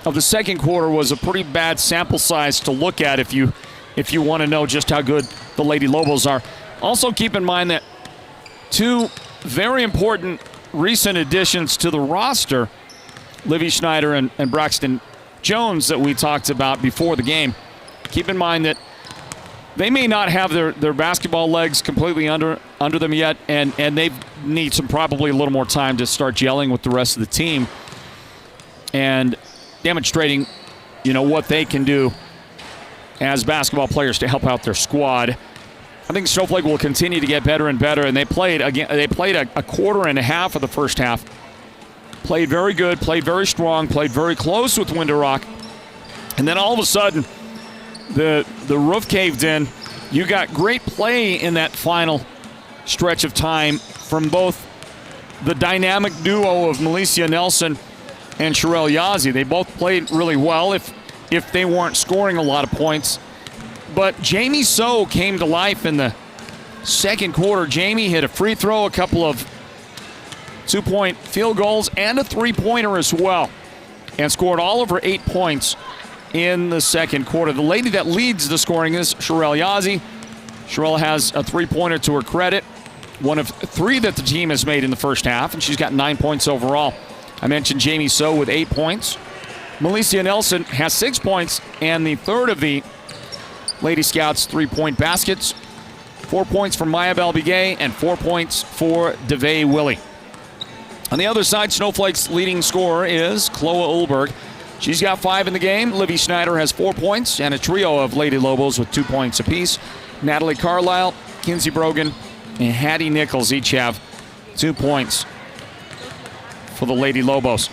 of the second quarter was a pretty bad sample size to look at if you want to know just how good the Lady Lobos are. Also keep in mind that 2 very important recent additions to the roster, Livy Schneider and Braxton Jones, that we talked about before the game. Keep in mind that they may not have their basketball legs completely under them yet, and they need probably a little more time to start gelling with the rest of the team and demonstrating, what they can do as basketball players to help out their squad. I think Snowflake will continue to get better and better, and they played a quarter and a half of the first half. Played very good, played very strong, played very close with Window Rock. And then all of a sudden, the roof caved in. You got great play in that final stretch of time from both the dynamic duo of Melicia Nelson and Sherelle Yazzie. They both played really well if they weren't scoring a lot of points. But Jamie So came to life in the second quarter. Jamie hit a free throw, a couple of 2-point field goals, and a 3-pointer as well, and scored all of her 8 points in the second quarter. The lady that leads the scoring is Sherelle Yazzie. Sherelle has a 3-pointer to her credit, one of 3 that the team has made in the first half, and she's got 9 points overall. I mentioned Jamie So with 8 points. Melicia Nelson has 6 points, and the third of the Lady Scouts 3-point baskets. 4 points for Maya Balbigay and 4 points for DeVay Willie. On the other side, Snowflake's leading scorer is Chloe Ulberg. She's got 5 in the game. Livy Schneider has 4 points, and a trio of Lady Lobos with 2 points apiece. Natalie Carlisle, Kinsey Brogan, and Hattie Nichols each have 2 points for the Lady Lobos.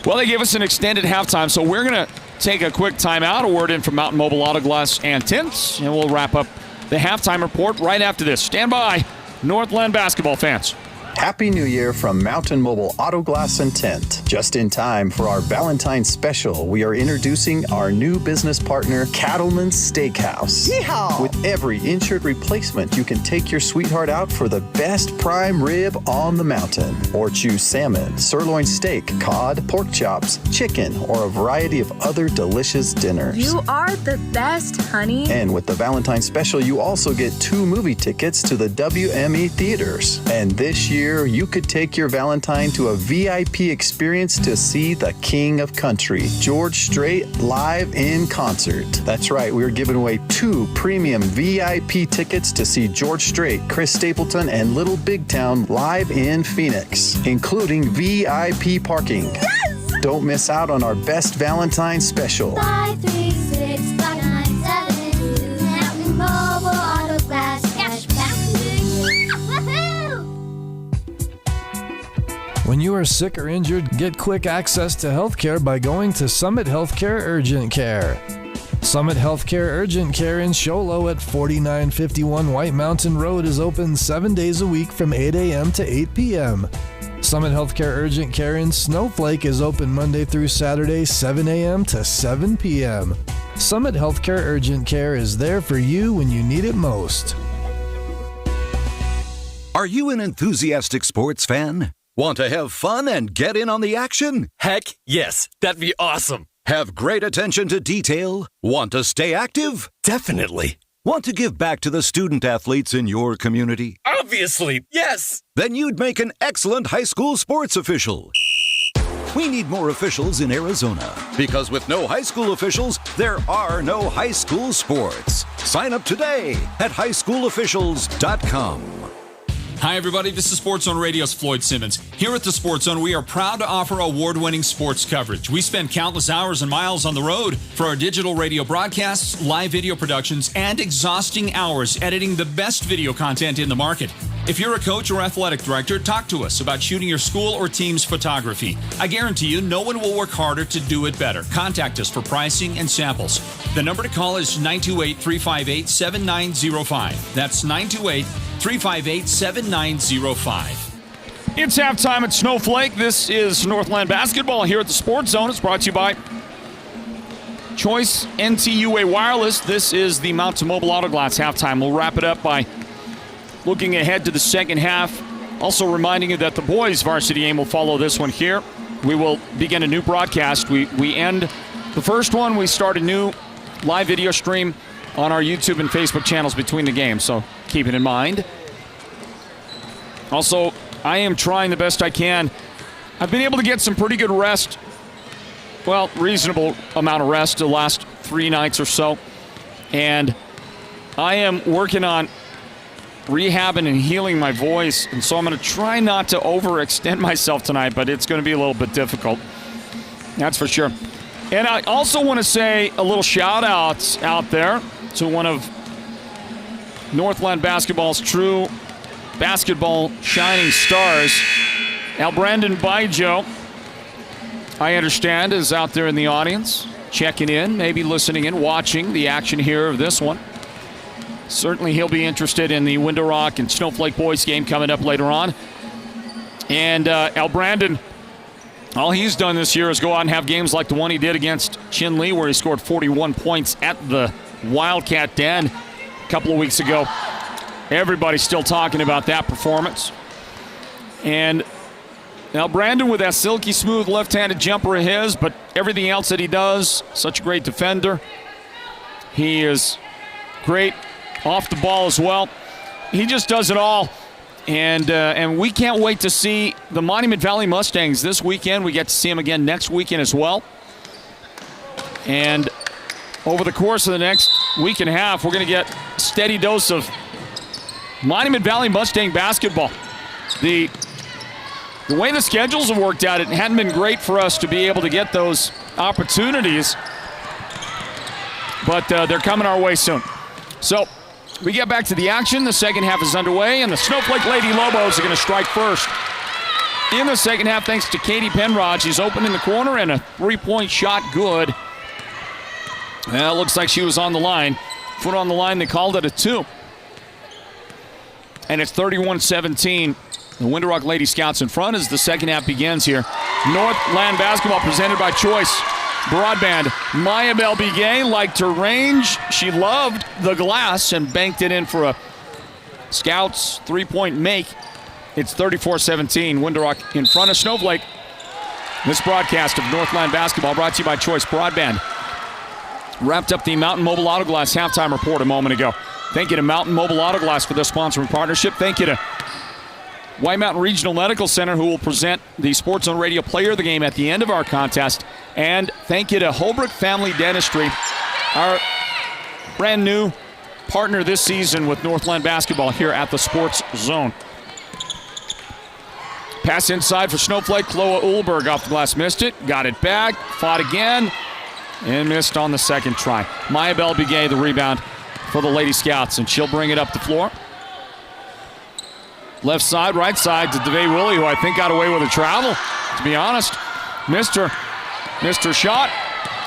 Well, they gave us an extended halftime, so we're going to take a quick timeout. A word in from Mountain Mobile Auto Glass and Tints, and we'll wrap up the halftime report right after this. Stand by, Northland basketball fans. Happy New Year from Mountain Mobile Auto Glass and Tint. Just in time for our Valentine's special, we are introducing our new business partner, Cattleman's Steakhouse. Yeehaw! With every insured replacement, you can take your sweetheart out for the best prime rib on the mountain. Or choose salmon, sirloin steak, cod, pork chops, chicken, or a variety of other delicious dinners. You are the best, honey. And with the Valentine's special, you also get 2 movie tickets to the WME theaters. And this year, you could take your Valentine to a VIP experience to see the King of Country, George Strait, live in concert. That's right, we're giving away 2 premium VIP tickets to see George Strait, Chris Stapleton, and Little Big Town live in Phoenix, including VIP parking. Yes! Don't miss out on our best Valentine special. 536-5972, Mountain Mobile Auto Glass Cashback. Woohoo! When you are sick or injured, get quick access to healthcare by going to Summit Healthcare Urgent Care. Summit Healthcare Urgent Care in Show Low at 4951 White Mountain Road is open 7 days a week from 8 a.m. to 8 p.m. Summit Healthcare Urgent Care in Snowflake is open Monday through Saturday, 7 a.m. to 7 p.m. Summit Healthcare Urgent Care is there for you when you need it most. Are you an enthusiastic sports fan? Want to have fun and get in on the action? Heck, yes. That'd be awesome. Have great attention to detail? Want to stay active? Definitely. Want to give back to the student athletes in your community? Obviously, yes. Then you'd make an excellent high school sports official. We need more officials in Arizona because with no high school officials, there are no high school sports. Sign up today at highschoolofficials.com. Hi, everybody. This is Sports Zone Radio's Floyd Simmons. Here at the Sports Zone, we are proud to offer award-winning sports coverage. We spend countless hours and miles on the road for our digital radio broadcasts, live video productions, and exhausting hours editing the best video content in the market. If you're a coach or athletic director, talk to us about shooting your school or team's photography. I guarantee you, no one will work harder to do it better. Contact us for pricing and samples. The number to call is 928-358-7905. That's 928-358-7905. It's halftime at Snowflake. This is Northland Basketball here at the Sports Zone. It's brought to you by Choice NTUA Wireless. This is the Mountain Mobile Auto Glass halftime. We'll wrap it up by looking ahead to the second half. Also reminding you that the boys' varsity game will follow this one here. We will begin a new broadcast. We end the first one. We start a new live video stream on our YouTube and Facebook channels between the games, so keep it in mind. Also, I am trying the best I can. I've been able to get some pretty good rest. Well, reasonable amount of rest the last 3 nights or so. And I am working on rehabbing and healing my voice, and so I'm going to try not to overextend myself tonight, but it's going to be a little bit difficult. That's for sure. And I also want to say a little shout-out out there to one of Northland Basketball's true basketball shining stars, Brandon Baijo, I understand, is out there in the audience, checking in, maybe listening in, watching the action here of this one. Certainly he'll be interested in the Window Rock and Snowflake boys game coming up later on. And Brandon, all he's done this year is go out and have games like the one he did against Chin Lee, where he scored 41 points at the Wildcat Den a couple of weeks ago. Everybody's still talking about that performance. And now Brandon with that silky smooth left-handed jumper of his, but everything else that he does, such a great defender. He is great off the ball as well. He just does it all. And we can't wait to see the Monument Valley Mustangs this weekend. We get to see them again next weekend as well. And over the course of the next week and a half, we're going to get a steady dose of Monument Valley Mustang basketball. The way the schedules have worked out, it hadn't been great for us to be able to get those opportunities, but they're coming our way soon. So we get back to the action. The second half is underway, and the Snowflake Lady Lobos are going to strike first in the second half thanks to Katie Penrod. She's open in the corner, and a three-point shot good. Well, it looks like she was on the line. Foot on the line, they called it a 2. And it's 31-17. The Window Rock Lady Scouts in front as the second half begins here. Northland Basketball presented by Choice Broadband. Maya Belbigay liked her range. She loved the glass and banked it in for a Scouts three-point make. It's 34-17. Window Rock in front of Snowflake. This broadcast of Northland Basketball brought to you by Choice Broadband. Wrapped up the Mountain Mobile Auto Glass halftime report a moment ago. Thank you to Mountain Mobile Auto Glass for their sponsoring partnership. Thank you to White Mountain Regional Medical Center, who will present the Sports Zone Radio Player of the Game at the end of our contest. And thank you to Holbrook Family Dentistry, our brand new partner this season with Northland Basketball here at the Sports Zone. Pass inside for Snowflake. Chloe Ulberg off the glass, missed it, got it back, fought again, and missed on the second try. Maya Belbigay, the rebound for the Lady Scouts, and she'll bring it up the floor. Left side, right side to DeVay Willie, who I think got away with a travel, to be honest. Missed her shot.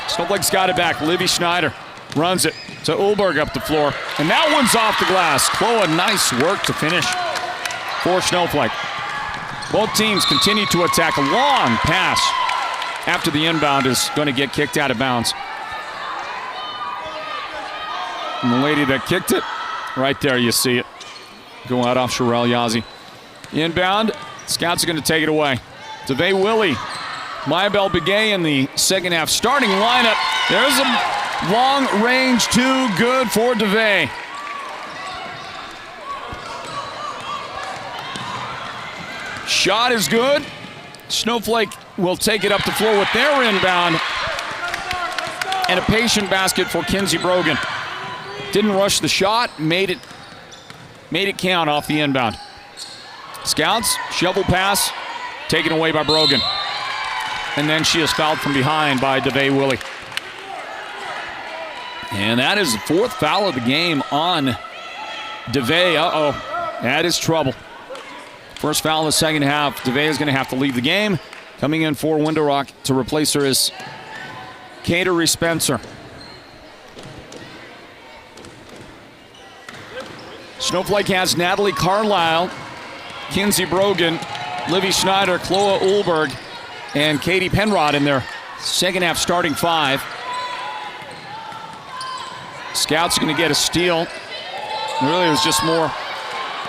Snowflake's got it back. Livy Schneider runs it to Ulberg up the floor. And that one's off the glass. Chloe, nice work to finish for Snowflake. Both teams continue to attack. A long pass after the inbound is going to get kicked out of bounds. And the lady that kicked it, right there you see it. Go out off Sherelle Yazzie. Inbound, Scouts are going to take it away. DeVay Willie, Maya Belbigay in the second half starting lineup. There's a long range two, good for DeVay. Shot is good. Snowflake will take it up the floor with their inbound. And a patient basket for Kinsey Brogan. Didn't rush the shot, made it count off the inbound. Scouts, shovel pass, taken away by Brogan. And then she is fouled from behind by DeVay Willie. And that is the fourth foul of the game on DeVay. Uh-oh, that is trouble. First foul in the second half. DeVay is going to have to leave the game. Coming in for Window Rock to replace her is Kateri Spencer. Snowflake has Natalie Carlisle, Kinsey Brogan, Livy Schneider, Chloe Ulberg, and Katie Penrod in their second half starting five. Scouts are going to get a steal. Really, it was just more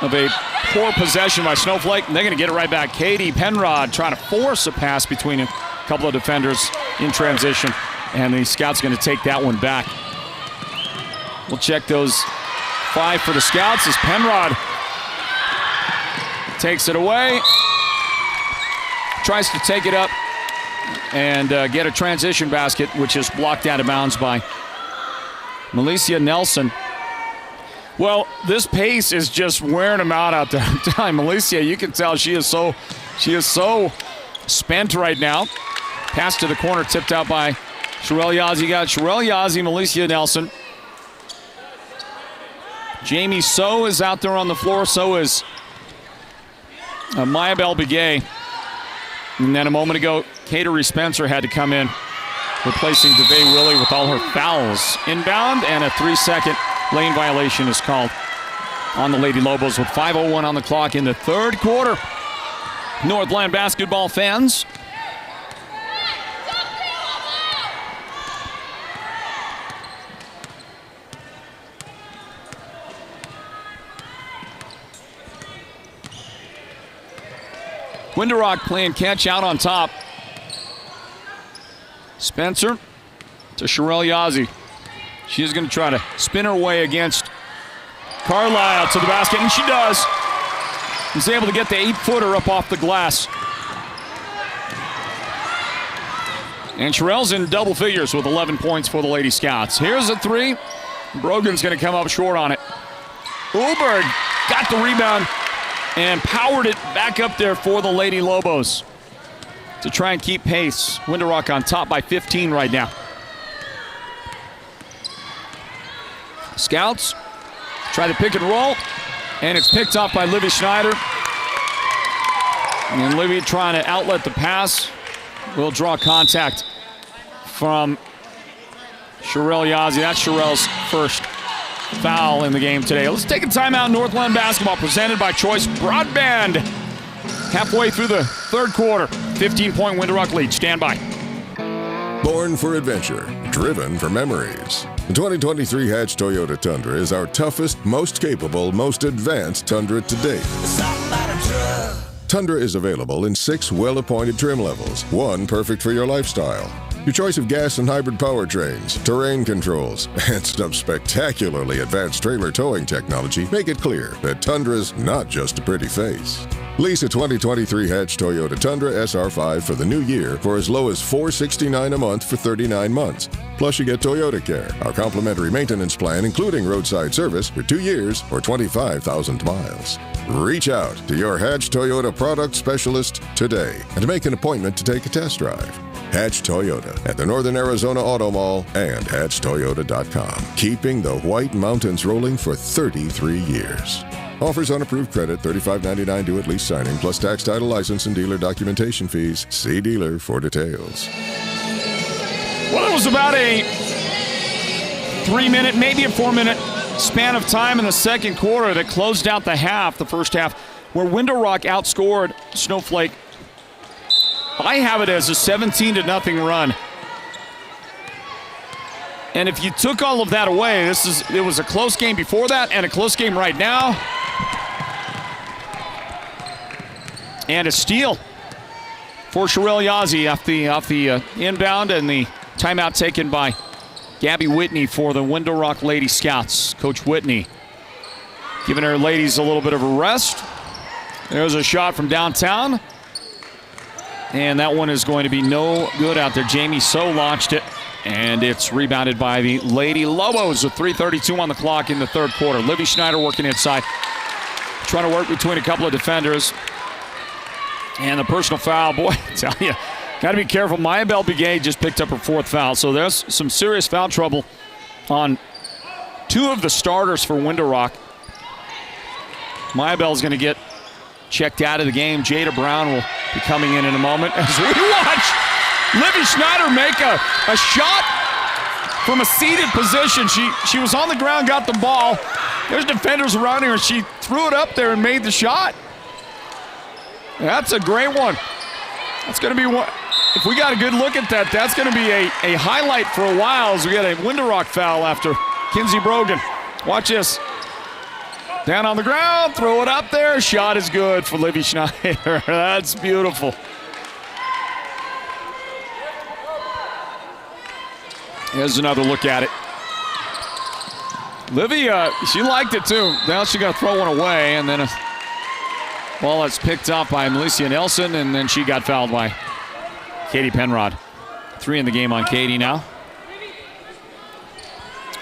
of a poor possession by Snowflake. And they're going to get it right back. Katie Penrod trying to force a pass between a couple of defenders in transition. And the Scouts going to take that one back. We'll check those five for the Scouts as Penrod takes it away. Tries to take it up and get a transition basket, which is blocked out of bounds by Malicia Nelson. Well, this pace is just wearing them out there. Malicia, you can tell she is so spent right now. Pass to the corner, tipped out by Sherelle Yazzie. You got Sherelle Yazzie, Malicia Nelson. Jamie So is out there on the floor. So is Maya Bell Begay. And then a moment ago, Kateri Spencer had to come in, replacing DeVay Willie with all her fouls. Inbound, and a 3-second lane violation is called on the Lady Lobos with 5:01 on the clock in the third quarter. Northland Basketball fans, Window Rock playing catch out on top. Spencer to Sherelle Yazzie. She is going to try to spin her way against Carlisle to the basket, and she does. She's able to get the 8-footer up off the glass. And Sherelle's in double figures with 11 points for the Lady Scouts. Here's a three. Brogan's going to come up short on it. Ulberg got the rebound and powered it back up there for the Lady Lobos to try and keep pace. Window Rock on top by 15 right now. Scouts try to pick and roll, and it's picked off by Livy Schneider. And Livy trying to outlet the pass. Will draw contact from Sherelle Yazzie. That's Sherelle's first foul in the game today. Let's take a timeout. Northland Basketball presented by Choice Broadband. Halfway through the third quarter, 15-point Window Rock lead. Stand by. Born for adventure, driven for memories. The 2023 Hatch Toyota Tundra is our toughest, most capable, most advanced Tundra to date. Tundra is available in 6 well-appointed trim levels, one perfect for your lifestyle. Your choice of gas and hybrid powertrains, terrain controls, and some spectacularly advanced trailer towing technology make it clear that Tundra's not just a pretty face. Lease a 2023 Hatch Toyota Tundra SR5 for the new year for as low as $469 a month for 39 months. Plus, you get Toyota Care, our complimentary maintenance plan, including roadside service for 2 years or 25,000 miles. Reach out to your Hatch Toyota product specialist today and make an appointment to take a test drive. Hatch Toyota at the Northern Arizona Auto Mall and hatchtoyota.com. Keeping the White Mountains rolling for 33 years. Offers on approved credit, $35.99 due at lease signing, plus tax, title, license, and dealer documentation fees. See dealer for details. Well, it was about a 3-minute, maybe a 4-minute span of time in the second quarter that closed out the first half, where Window Rock outscored Snowflake. I have it as a 17-0 run. And if you took all of that away, it was a close game before that and a close game right now. And a steal for Sherelle Yazzie off the inbound, and the timeout taken by Gabby Whitney for the Window Rock Lady Scouts. Coach Whitney giving her ladies a little bit of a rest. There's a shot from downtown. And that one is going to be no good out there. Jamie So launched it, and it's rebounded by the Lady Lobos with 3:32 on the clock in the third quarter. Livy Schneider working inside, trying to work between a couple of defenders. And the personal foul, boy, I tell you, got to be careful. Maya Bell-Begay just picked up her fourth foul, so there's some serious foul trouble on two of the starters for Window Rock. Maya Bell's going to get checked out of the game. Jada Brown will be coming in a moment as we watch Livy Schneider make a shot from a seated position. She was on the ground, got the ball. There's defenders around her, and she threw it up there and made the shot. That's a great one. That's going to be one. If we got a good look at that, that's going to be a highlight for a while as we get a Window Rock foul after Kinsey Brogan. Watch this. Down on the ground, throw it up there. Shot is good for Livy Schneider. That's beautiful. Here's another look at it. Livy, she liked it too. Now she's going to throw one away, and then a ball that's picked up by Melicia Nelson, and then she got fouled by Katie Penrod. 3 in the game on Katie now.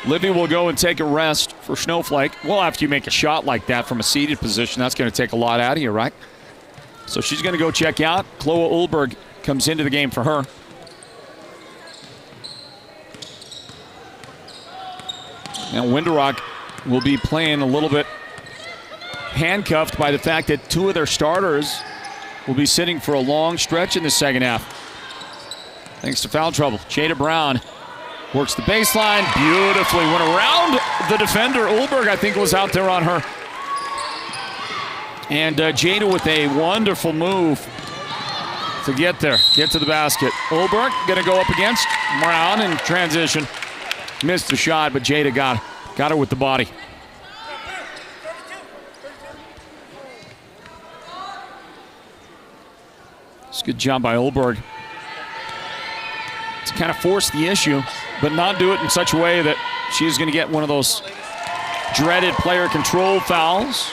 Livy will go and take a rest for Snowflake. Well, after you make a shot like that from a seated position, that's going to take a lot out of you, right? So she's going to go check out. Chloe Ulberg comes into the game for her. And Window Rock will be playing a little bit handcuffed by the fact that two of their starters will be sitting for a long stretch in the second half, thanks to foul trouble. Jada Brown works the baseline beautifully. Went around the defender. Ulberg, I think, was out there on her. And Jada with a wonderful move to get there, get to the basket. Ulberg going to go up against Brown in transition. Missed the shot, but Jada got her with the body. It's a good job by Ulberg to kind of force the issue, but not do it in such a way that she's going to get one of those dreaded player control fouls.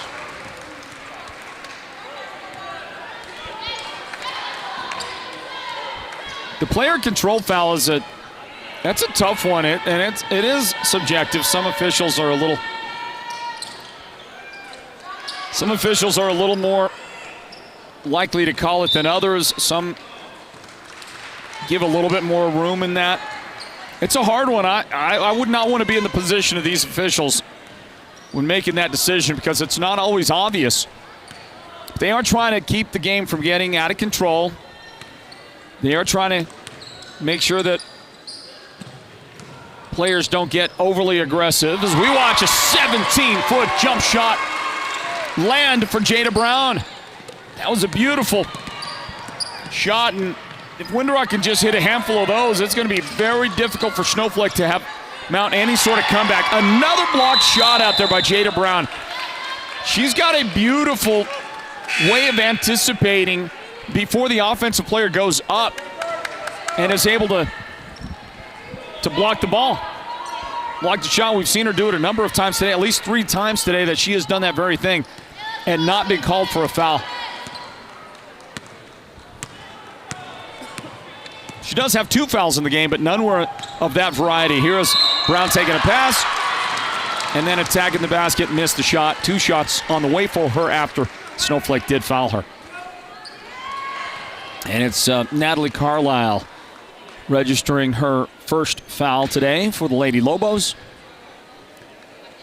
The player control foul is that's a tough one, and it is subjective. Some officials are a little more likely to call it than others. Some give a little bit more room in that. It's a hard one. I would not want to be in the position of these officials when making that decision because it's not always obvious. They are trying to keep the game from getting out of control. They are trying to make sure that players don't get overly aggressive as we watch a 17-foot jump shot land for Jada Brown. That was a beautiful shot, and if Window Rock can just hit a handful of those, it's going to be very difficult for Snowflake to mount any sort of comeback. Another blocked shot out there by Jada Brown. She's got a beautiful way of anticipating before the offensive player goes up and is able to block the ball. Block the shot. We've seen her do it a number of times today, at least 3 times today that she has done that very thing and not been called for a foul. She does have 2 fouls in the game, but none were of that variety. Here's Brown taking a pass and then attacking the basket, missed the shot. 2 shots on the way for her after Snowflake did foul her. And it's Natalie Carlisle registering her first foul today for the Lady Lobos.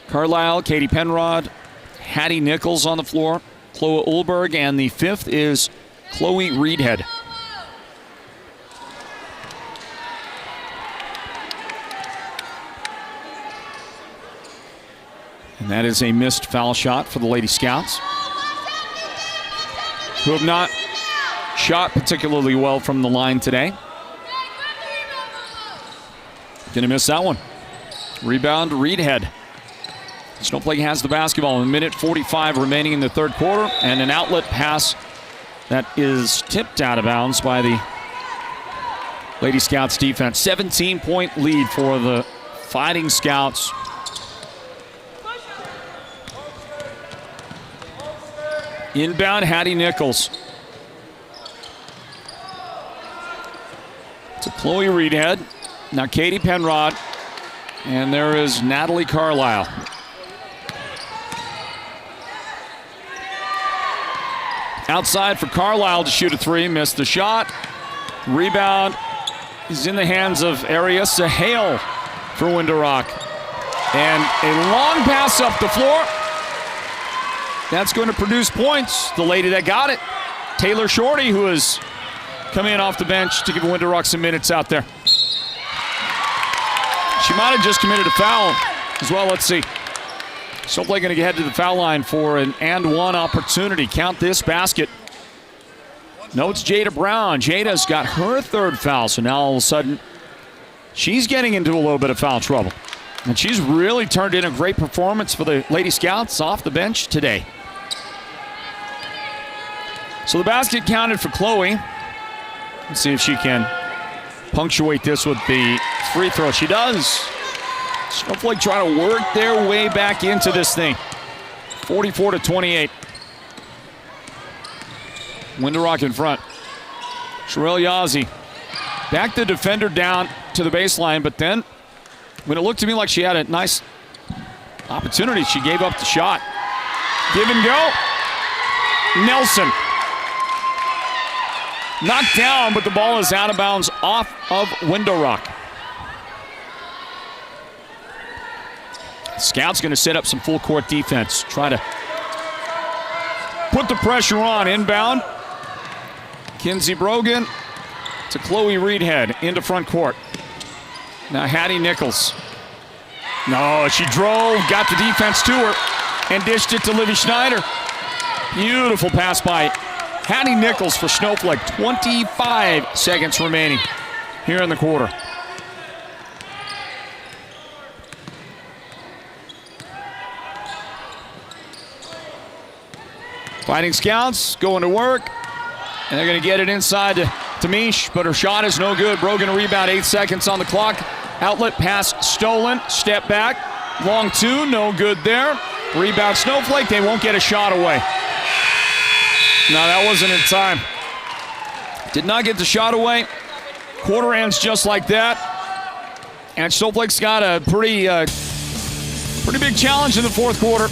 Carlisle, Katie Penrod, Hattie Nichols on the floor, Chloe Ulberg, and the 5th is Chloe Reedhead. And that is a missed foul shot for the Lady Scouts, who have not shot particularly well from the line today. Gonna miss that one. Rebound, Reedhead. Snowflake has the basketball. 1:45 remaining in the third quarter, and an outlet pass that is tipped out of bounds by the Lady Scouts defense. 17-point lead for the Fighting Scouts. Inbound, Hattie Nichols. Chloe Reedhead. Now Katie Penrod. And there is Natalie Carlisle. Outside for Carlisle to shoot a three. Missed the shot. Rebound is in the hands of Arias Sahale for Window Rock. And a long pass up the floor. That's going to produce points. The lady that got it, Taylor Shorty, who is coming in off the bench to give Window Rock some minutes out there. She might have just committed a foul as well. Let's see. Snowflake going to head to the foul line for an and one opportunity. Count this basket. No, it's Jada Brown. Jada's got her third foul, so now all of a sudden she's getting into a little bit of foul trouble. And she's really turned in a great performance for the Lady Scouts off the bench today. So the basket counted for Chloe. Let's see if she can punctuate this with the free throw. She does. Snowflake trying to work their way back into this thing. 44-28. Window Rock in front. Sherelle Yazzie back the defender down to the baseline, but then when it looked to me like she had a nice opportunity, she gave up the shot. Give and go. Nelson. Knocked down, but the ball is out of bounds off of Window Rock. Scouts going to set up some full court defense. Try to put the pressure on. Inbound. Kinsey Brogan to Chloe Reedhead into front court. Now Hattie Nichols. No, she drove, got the defense to her, and dished it to Livy Schneider. Beautiful pass by Hattie Nichols for Snowflake. 25 seconds remaining here in the quarter. Fighting Scouts going to work, and they're going to get it inside to Mish, but her shot is no good. Brogan a rebound, 8 seconds on the clock. Outlet pass stolen, step back, long two, no good there. Rebound Snowflake, they won't get a shot away. No, that wasn't in time. Did not get the shot away. Quarter ends just like that. And Snowflake's got a pretty big challenge in the fourth quarter.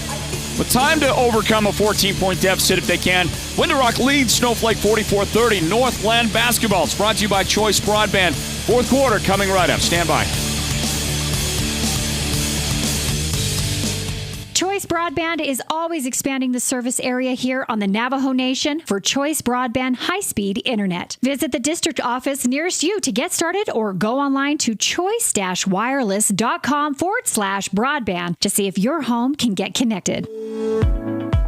But time to overcome a 14-point deficit if they can. Window Rock leads Snowflake 44-30. Northland Basketball. It's brought to you by Choice Broadband. Fourth quarter coming right up. Stand by. Choice Broadband is always expanding the service area here on the Navajo Nation for Choice Broadband high-speed internet. Visit the district office nearest you to get started or go online to choice-wireless.com/broadband to see if your home can get connected.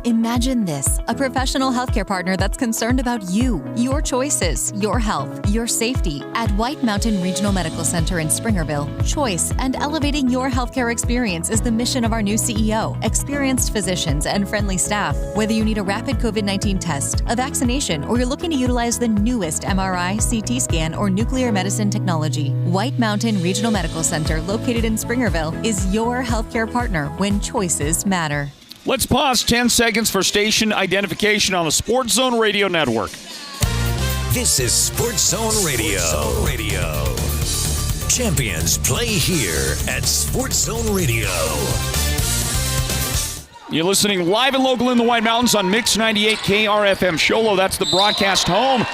Imagine this, a professional healthcare partner that's concerned about you, your choices, your health, your safety. At White Mountain Regional Medical Center in Springerville, choice and elevating your healthcare experience is the mission of our new CEO, experienced physicians, and friendly staff. Whether you need a rapid COVID-19 test, a vaccination, or you're looking to utilize the newest MRI, CT scan, or nuclear medicine technology, White Mountain Regional Medical Center, located in Springerville, is your healthcare partner when choices matter. Let's pause 10 seconds for station identification on the Sports Zone Radio Network. This is Sports Zone Radio. Champions play here at Sports Zone Radio. You're listening live and local in the White Mountains on Mix 98 KRFM Sholo. That's the broadcast home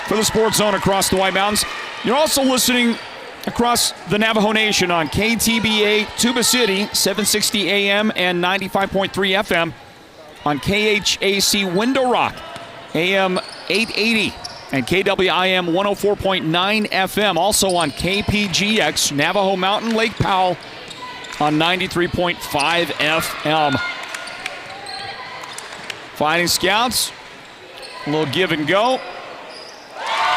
for the Sports Zone across the White Mountains. You're also listening across the Navajo Nation on KTBA Tuba City, 760 AM and 95.3 FM, on KHAC Window Rock, AM 880, and KWIM 104.9 FM, also on KPGX, Navajo Mountain Lake Powell, on 93.5 FM. Fighting Scouts, a little give and go.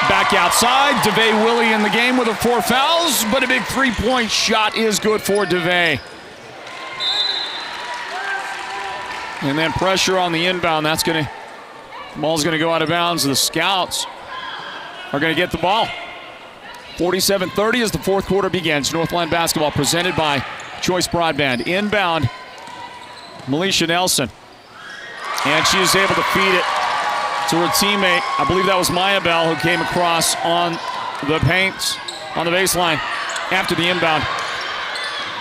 Back outside, DeVay Willie in the game with her 4 fouls, but a big three-point shot is good for DeVay. And then pressure on the inbound. The ball's going to go out of bounds. The Scouts are going to get the ball. 47-30 as the fourth quarter begins. Northland Basketball presented by Choice Broadband. Inbound, Melisha Nelson. And she is able to feed it to her teammate. I believe that was Maya Bell who came across on the paint. on the baseline after the inbound.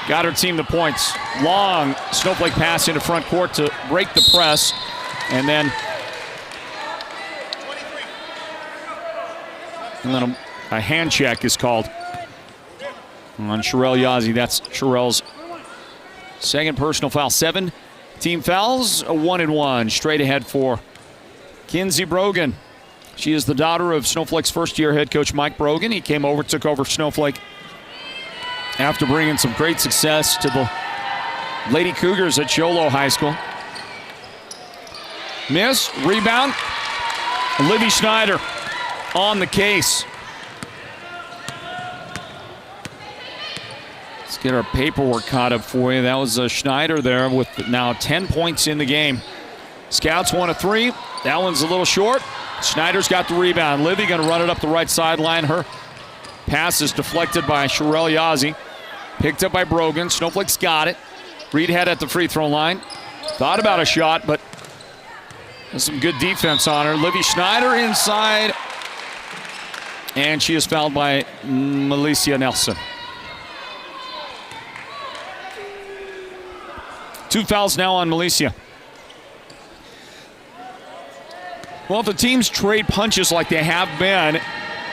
Got her team the points. Long Snowflake pass into front court to break the press. And then a hand check is called on Sherelle Yazzie. That's Sherelle's second personal foul. 7 team fouls, a 1-and-1. Straight ahead for Kinsey Brogan. She is the daughter of Snowflake's first-year head coach Mike Brogan. He came over, took over Snowflake after bringing some great success to the Lady Cougars at Cholo High School. Miss, rebound. Livy Schneider on the case. Let's get our paperwork caught up for you. That was Schneider there with now 10 points in the game. Scouts 1 of 3. That one's a little short. Schneider's got the rebound. Livy going to run it up the right sideline. Her pass is deflected by Sherelle Yazzie. Picked up by Brogan. Snowflake's got it. Reed had at the free throw line. Thought about a shot, but there's some good defense on her. Livy Schneider inside. And she is fouled by Melissa Nelson. 2 fouls now on Melissa. Well, if the teams trade punches like they have been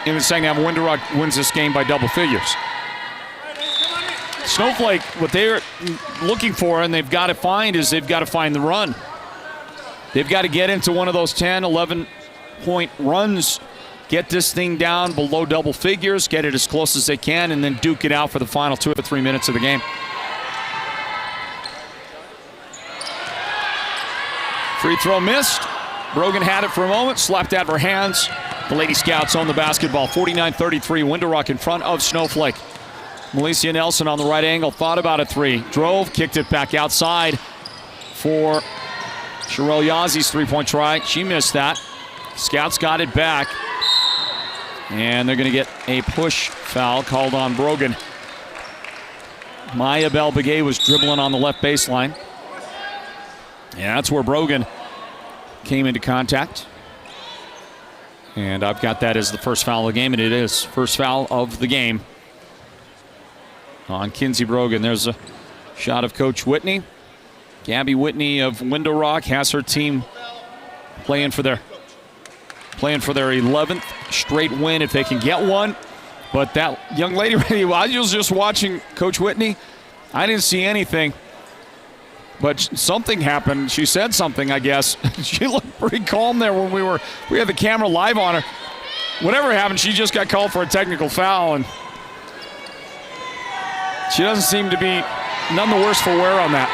in the second half, Winter wins this game by double figures. Snowflake, what they're looking for and they've got to find is they've got to find the run. They've got to get into one of those 10, 11-point runs, get this thing down below double figures, get it as close as they can, and then duke it out for the final 2 or 3 minutes of the game. Free throw missed. Brogan had it for a moment, slapped out of her hands. The Lady Scouts own the basketball. 49-33, Winter in front of Snowflake. Melissa Nelson on the right angle, thought about a 3. Drove, kicked it back outside for Sherelle Yazzie's 3-point try. She missed that. Scouts got it back. And they're going to get a push foul called on Brogan. Maya Bell-Begay was dribbling on the left baseline. Yeah, that's where Brogan came into contact. And I've got that as the first foul of the game, and it is first foul of the game on Kinsey Brogan. There's a shot of Coach Whitney. Gabby Whitney of Window Rock has her team playing for their 11th straight win if they can get one. But that young lady, I was just watching Coach Whitney. I didn't see anything. But something happened. She said something, I guess. She looked pretty calm there when we had the camera live on her. Whatever happened, she just got called for a technical foul, and she doesn't seem to be none the worse for wear on that.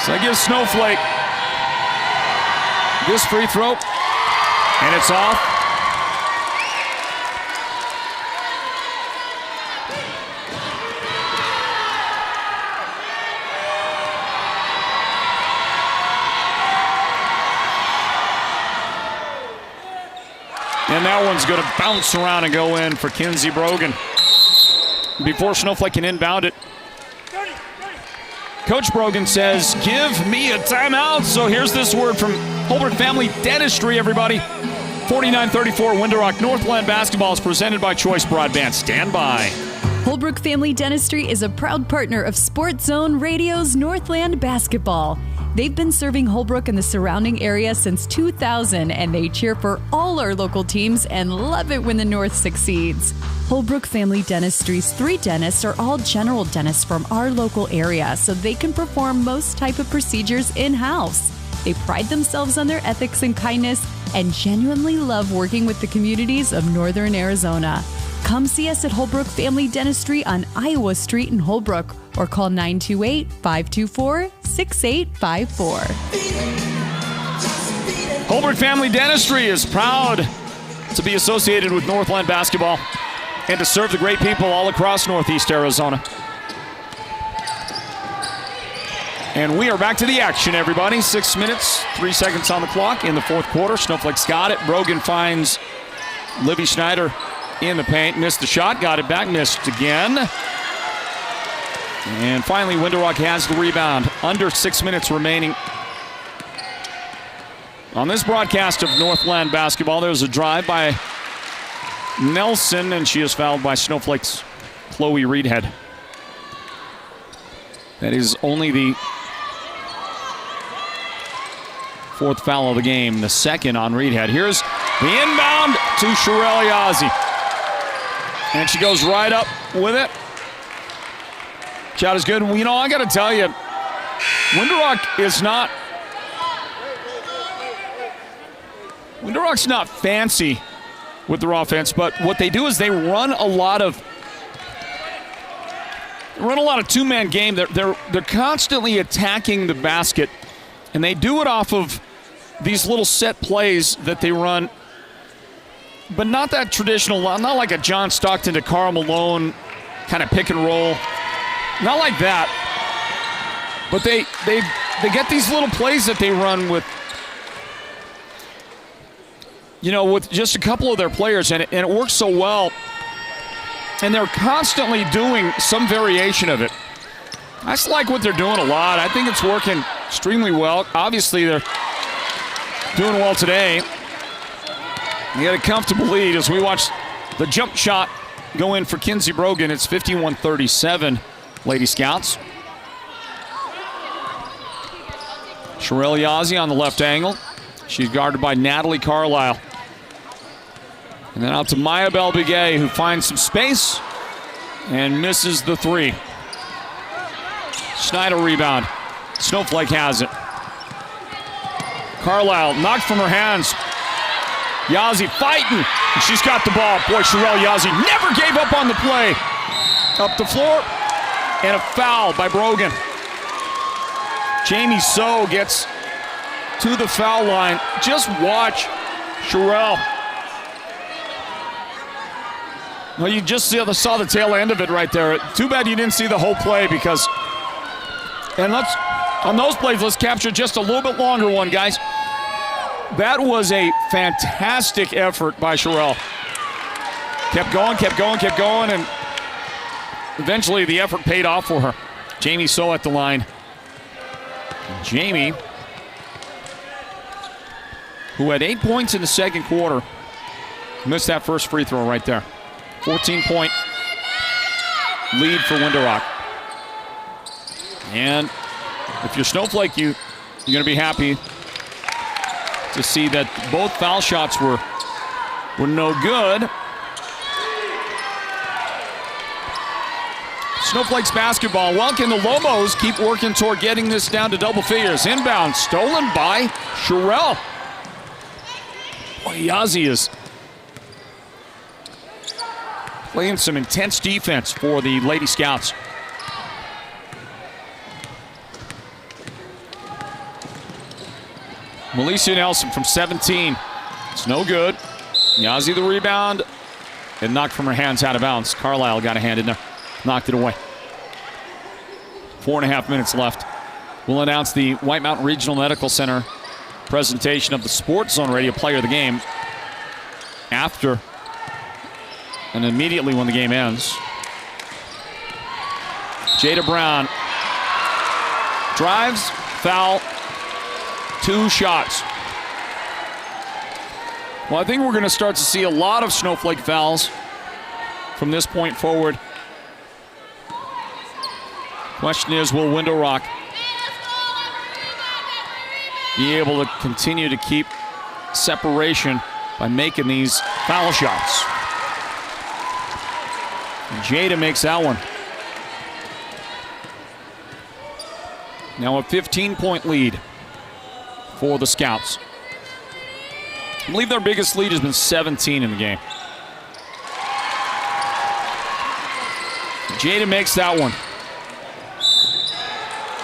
So I give Snowflake this free throw, and it's off. And that one's going to bounce around and go in for Kinsey Brogan. Before Snowflake can inbound it, Coach Brogan says, give me a timeout. So here's this word from Holbrook Family Dentistry, everybody. 49-34, Window Rock. Northland Basketball is presented by Choice Broadband. Stand by. Holbrook Family Dentistry is a proud partner of Sports Zone Radio's Northland Basketball. They've been serving Holbrook and the surrounding area since 2000, and they cheer for all our local teams and love it when the North succeeds. Holbrook Family Dentistry's 3 dentists are all general dentists from our local area, so they can perform most type of procedures in-house. They pride themselves on their ethics and kindness and genuinely love working with the communities of Northern Arizona. Come see us at Holbrook Family Dentistry on Iowa Street in Holbrook or call 928-524-6854. Holbrook Family Dentistry is proud to be associated with Northland Basketball and to serve the great people all across Northeast Arizona. And we are back to the action, everybody. 6 minutes, 3 seconds on the clock in the fourth quarter. Snowflake's got it. Brogan finds Livy Schneider in the paint. Missed the shot, got it back, missed again. And finally, Window Rock has the rebound. Under 6 minutes remaining. On this broadcast of Northland Basketball, there's a drive by Nelson, and she is fouled by Snowflake's Chloe Reedhead. That is only the fourth foul of the game, the second on Reedhead. Here's the inbound to Sherelle Yazzie. And she goes right up with it. Shot is good. You know, I got to tell you, Winterrock's not fancy with their offense, but what they do is they run a lot of two-man game. They're constantly attacking the basket, and they do it off of these little set plays that they run, but not that traditional, not like a John Stockton to Karl Malone kind of pick and roll. Not like that. But they get these little plays that they run with, with just a couple of their players, and it works so well. And they're constantly doing some variation of it. I just like what they're doing a lot. I think it's working extremely well. Obviously, they're doing well today. They got a comfortable lead as we watch the jump shot go in for Kinsey Brogan. It's 51-37, Lady Scouts. Sherelle Yazzie on the left angle. She's guarded by Natalie Carlisle. And then out to Maya Belbiguet, who finds some space and misses the three. Schneider rebound. Snowflake has it. Carlisle knocked from her hands. Yazzie fighting. And she's got the ball. Boy, Sherelle Yazzie never gave up on the play. Up the floor. And a foul by Brogan. Jamie So gets to the foul line. Just watch Sherelle. Well, you just saw the tail end of it right there. Too bad you didn't see the whole play because... And on those plays, let's capture just a little bit longer one, guys. That was a fantastic effort by Sherelle. Kept going, and eventually the effort paid off for her. Jamie So at the line. Jamie, who had 8 points in the second quarter, missed that first free throw right there. 14-point lead for Window Rock. And if you're Snowflake, you're going to be happy to see that both foul shots were no good. Snowflake's basketball. Well, can the Lobos keep working toward getting this down to double figures? Inbound stolen by Sherelle. Boy, Yazzie is playing some intense defense for the Lady Scouts. Melissa Nelson from 17. It's no good. Yazzie the rebound. And knocked from her hands out of bounds. Carlisle got a hand in there. Knocked it away. 4.5 minutes left. We'll announce the White Mountain Regional Medical Center presentation of the Sports Zone Radio Player of the Game after and immediately when the game ends. Jada Brown drives, foul, 2 shots. Well, I think we're going to start to see a lot of Snowflake fouls from this point forward. Question is, will Window Rock be able to continue to keep separation by making these foul shots? And Jada makes that one. Now a 15-point lead for the Scouts. I believe their biggest lead has been 17 in the game. Jada makes that one.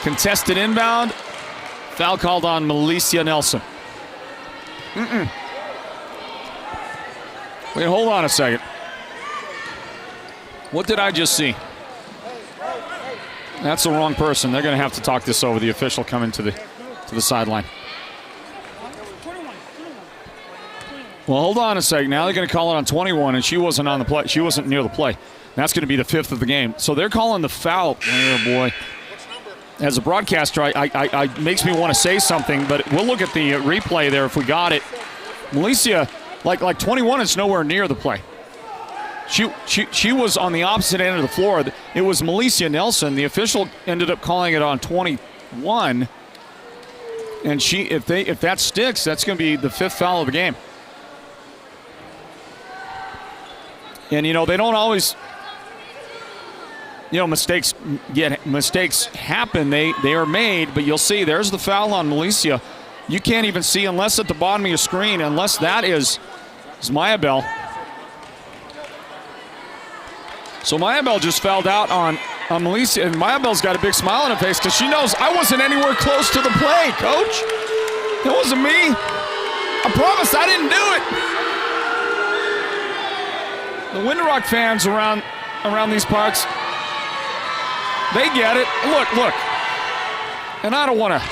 Contested inbound. Foul called on Melissa Nelson. Wait, hold on a second. What did I just see? That's the wrong person. They're going to have to talk this over. The official coming to the sideline. Well, hold on a second. Now they're going to call it on 21, and she wasn't on the play. She wasn't near the play. That's going to be the 5th of the game. So they're calling the foul. Oh, boy. As a broadcaster, I makes me want to say something, but we'll look at the replay there if we got it. Melissa, like 21 is nowhere near the play. She was on the opposite end of the floor. It was Malicia Nelson. The official ended up calling it on 21. And if that sticks, that's going to be the 5th foul of the game. And, they don't always, mistakes happen. They are made, but you'll see there's the foul on Malicia. You can't even see unless at the bottom of your screen, unless that is Maya Bell. So Maya Bell just fouled out on Malicia, and Maya Bell's got a big smile on her face because she knows I wasn't anywhere close to the play, Coach. It wasn't me. I promise I didn't do it. The Winter Rock fans around these parts, they get it. Look. And I don't want to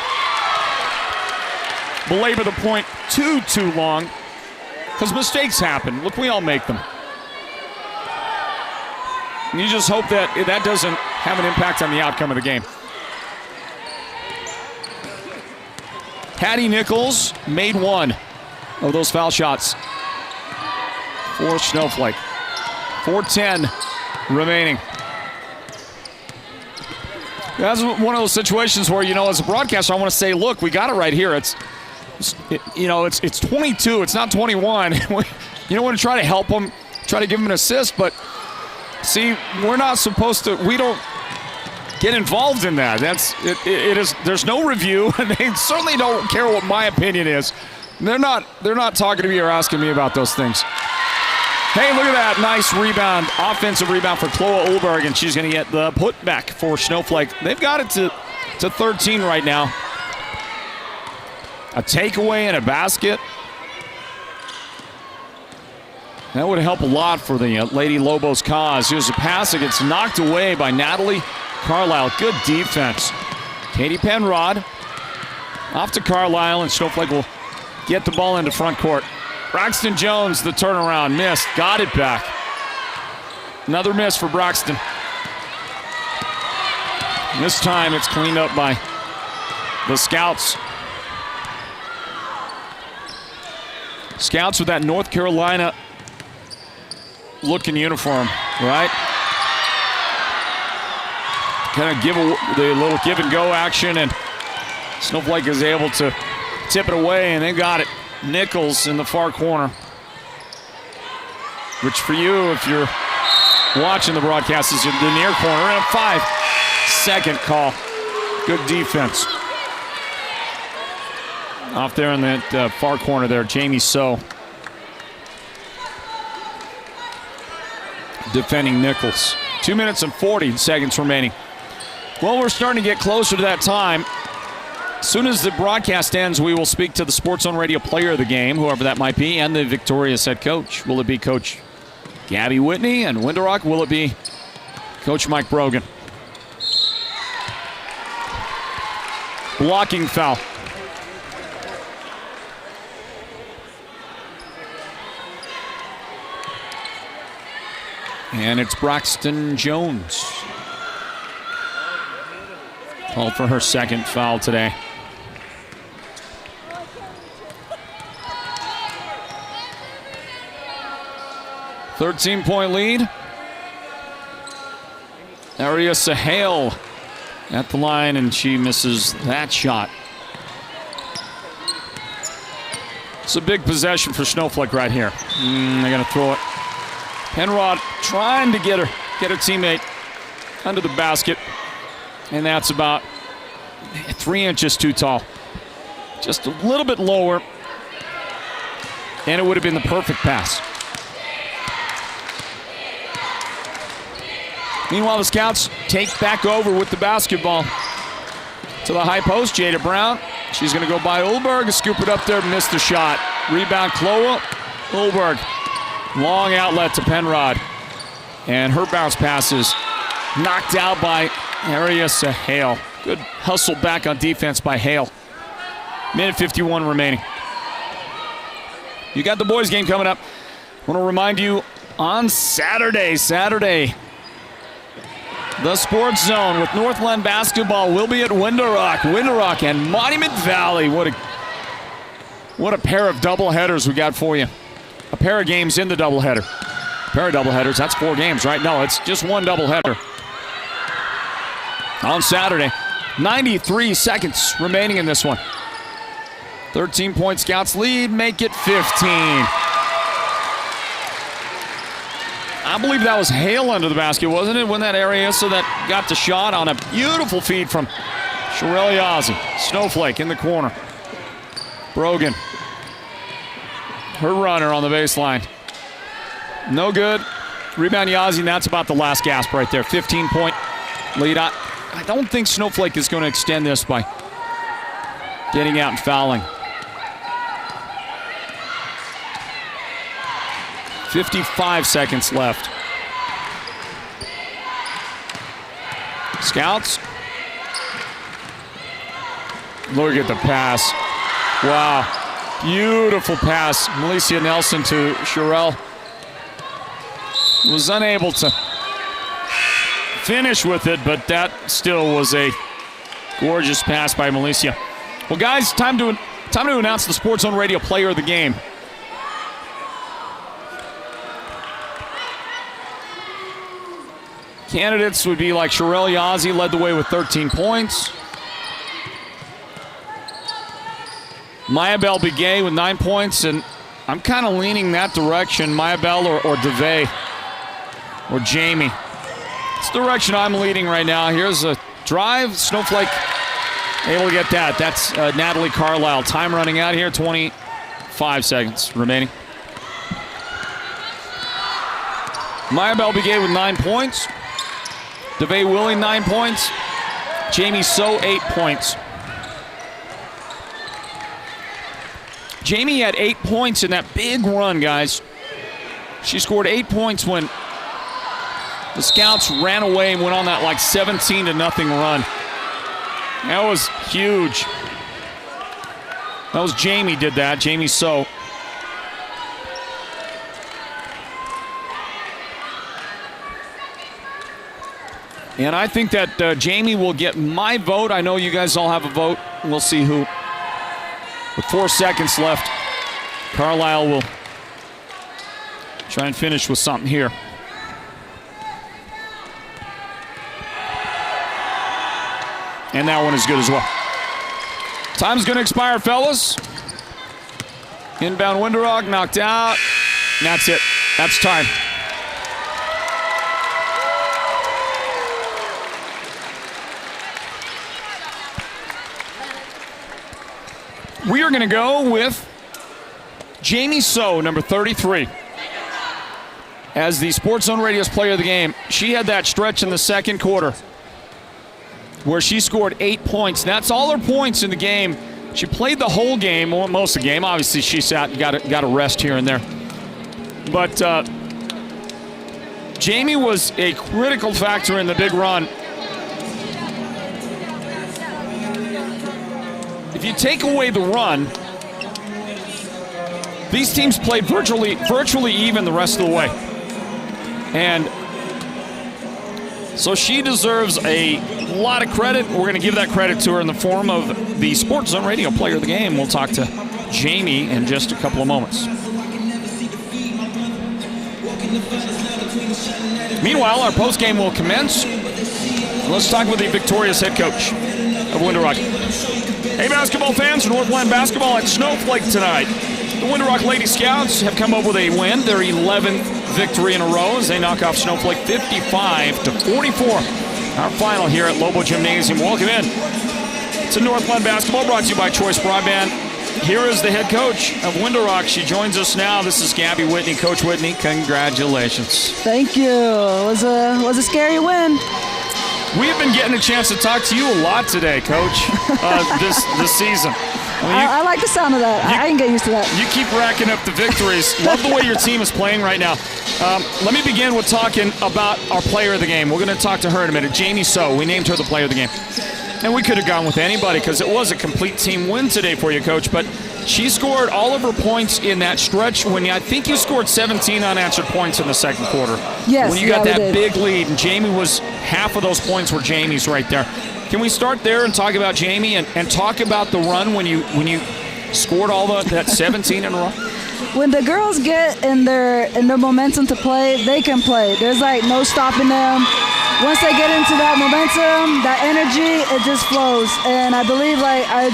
belabor the point too long because mistakes happen. Look, we all make them. And you just hope that doesn't have an impact on the outcome of the game. Hattie Nichols made one of those foul shots for Snowflake. 4:10 remaining. That's one of those situations where, as a broadcaster, I want to say, look, we got it right here. It's 22. It's not 21. You don't want to try to help them, try to give them an assist, but see, we're not supposed to. We don't get involved in that. It is. There's no review, and they certainly don't care what my opinion is. They're not talking to me or asking me about those things. Hey, look at that nice rebound, offensive rebound for Chloe Ulberg, and she's going to get the putback for Snowflake. They've got it to 13 right now. A takeaway and a basket. That would help a lot for the Lady Lobos cause. Here's a pass that gets knocked away by Natalie Carlisle. Good defense. Katie Penrod off to Carlisle, and Snowflake will get the ball into front court. Braxton Jones, the turnaround, missed. Got it back. Another miss for Braxton. This time it's cleaned up by the Scouts. Scouts with that North Carolina looking uniform, right? Kind of give the little give and go action, and Snowflake is able to tip it away, and they got it. Nichols in the far corner, which for you, if you're watching the broadcast, is in the near corner, and a 5-second call. Good defense. Off there in that far corner there, Jamie So defending Nichols. 2 minutes and 40 seconds remaining. Well, we're starting to get closer to that time. As soon as the broadcast ends, we will speak to the Sports Zone Radio player of the game, whoever that might be, and the victorious head coach. Will it be Coach Gabby Whitney and Winter Rock? Will it be Coach Mike Brogan? Blocking foul. And it's Braxton Jones. Called for her second foul today. Thirteen-point lead. Aria Sahale at the line, and she misses that shot. It's a big possession for Snowflake right here. They're going to throw it. Penrod trying to get her teammate under the basket, and that's about 3 inches too tall. Just a little bit lower, and it would have been the perfect pass. Meanwhile, the Scouts take back over with the basketball to the high post. Jada Brown, she's going to go by Ulberg, scoop it up there, miss the shot. Rebound, Chloe Ulberg. Long outlet to Penrod. And her bounce pass is knocked out by Aria Sahale. Good hustle back on defense by Hale. Minute 51 remaining. You got the boys game coming up. I want to remind you on Saturday, the Sports Zone with Northland Basketball will be at Winter Rock and Monument Valley. What a pair of doubleheaders we got for you. A pair of games in the doubleheader. pair of doubleheaders. That's 4 games, right? No, it's just one doubleheader. On Saturday, 93 seconds remaining in this one. 13-point Scouts lead, make it 15. I believe that was Hale under the basket, wasn't it? When that area, so that got the shot on a beautiful feed from Sherelle Yazzie. Snowflake in the corner. Brogan. Her runner on the baseline. No good. Rebound Yazzie, and that's about the last gasp right there. 15-point lead. I don't think Snowflake is going to extend this by getting out and fouling. 55 seconds left. Scouts. Look at the pass. Wow. Beautiful pass. Malicia Nelson to Sherelle. Was unable to finish with it, but that still was a gorgeous pass by Malicia. Well, guys, time to announce the Sports Zone Radio Player of the Game. Candidates would be like Sherelle Yazzie, led the way with 13 points. Maya Bell Begay with 9 points, and I'm kind of leaning that direction. Maya Bell or DeVay or Jamie. It's the direction I'm leading right now. Here's a drive. Snowflake able to get that. That's Natalie Carlisle. Time running out here, 25 seconds remaining. Maya Bell Begay with 9 points. DeVay Willing, 9 points. Jamie So, 8 points. Jamie had 8 points in that big run, guys. She scored 8 points when the Scouts ran away and went on that like 17-0 run. That was huge. That was Jamie did that, Jamie So. And I think that Jamie will get my vote. I know you guys all have a vote. We'll see who. With 4 seconds left, Carlisle will try and finish with something here. And that one is good as well. Time's going to expire, fellas. Inbound Winterog knocked out. And that's it. That's time. We are going to go with Jamie So, number 33, as the Sports Zone Radio's player of the game. She had that stretch in the second quarter where she scored 8 points. That's all her points in the game. She played the whole game, or most of the game. Obviously, she sat and got a rest here and there. But Jamie was a critical factor in the big run. If you take away the run, these teams played virtually even the rest of the way. And so she deserves a lot of credit. We're going to give that credit to her in the form of the Sports Zone Radio Player of the Game. We'll talk to Jamie in just a couple of moments. Meanwhile, our postgame will commence. Let's talk with the victorious head coach of Winter Rock. Hey, basketball fans, Northland Basketball at Snowflake tonight. The Winter Rock Lady Scouts have come up with a win, their 11th victory in a row as they knock off Snowflake 55-44. Our final here at Lobo Gymnasium. Welcome in to Northland Basketball, brought to you by Choice Broadband. Here is the head coach of Winter Rock. She joins us now. This is Gabby Whitney. Coach Whitney, congratulations. Thank you. It was a scary win. We have been getting a chance to talk to you a lot today, Coach, this season. I like the sound of that. I can get used to that. You keep racking up the victories. Love the way your team is playing right now. Let me begin with talking about our player of the game. We're going to talk to her in a minute. Jamie So, we named her the player of the game. And we could have gone with anybody because it was a complete team win today for you, Coach. But she scored all of her points in that stretch when I think you scored 17 unanswered points in the second quarter. Yes, when you got that big lead, and Jamie was half of those points were Jamie's right there. Can we start there and talk about Jamie and talk about the run when you scored all that 17 in a row? when the girls get in their momentum to play, they can play. There's like no stopping them. Once they get into that momentum, that energy, it just flows. And I believe, I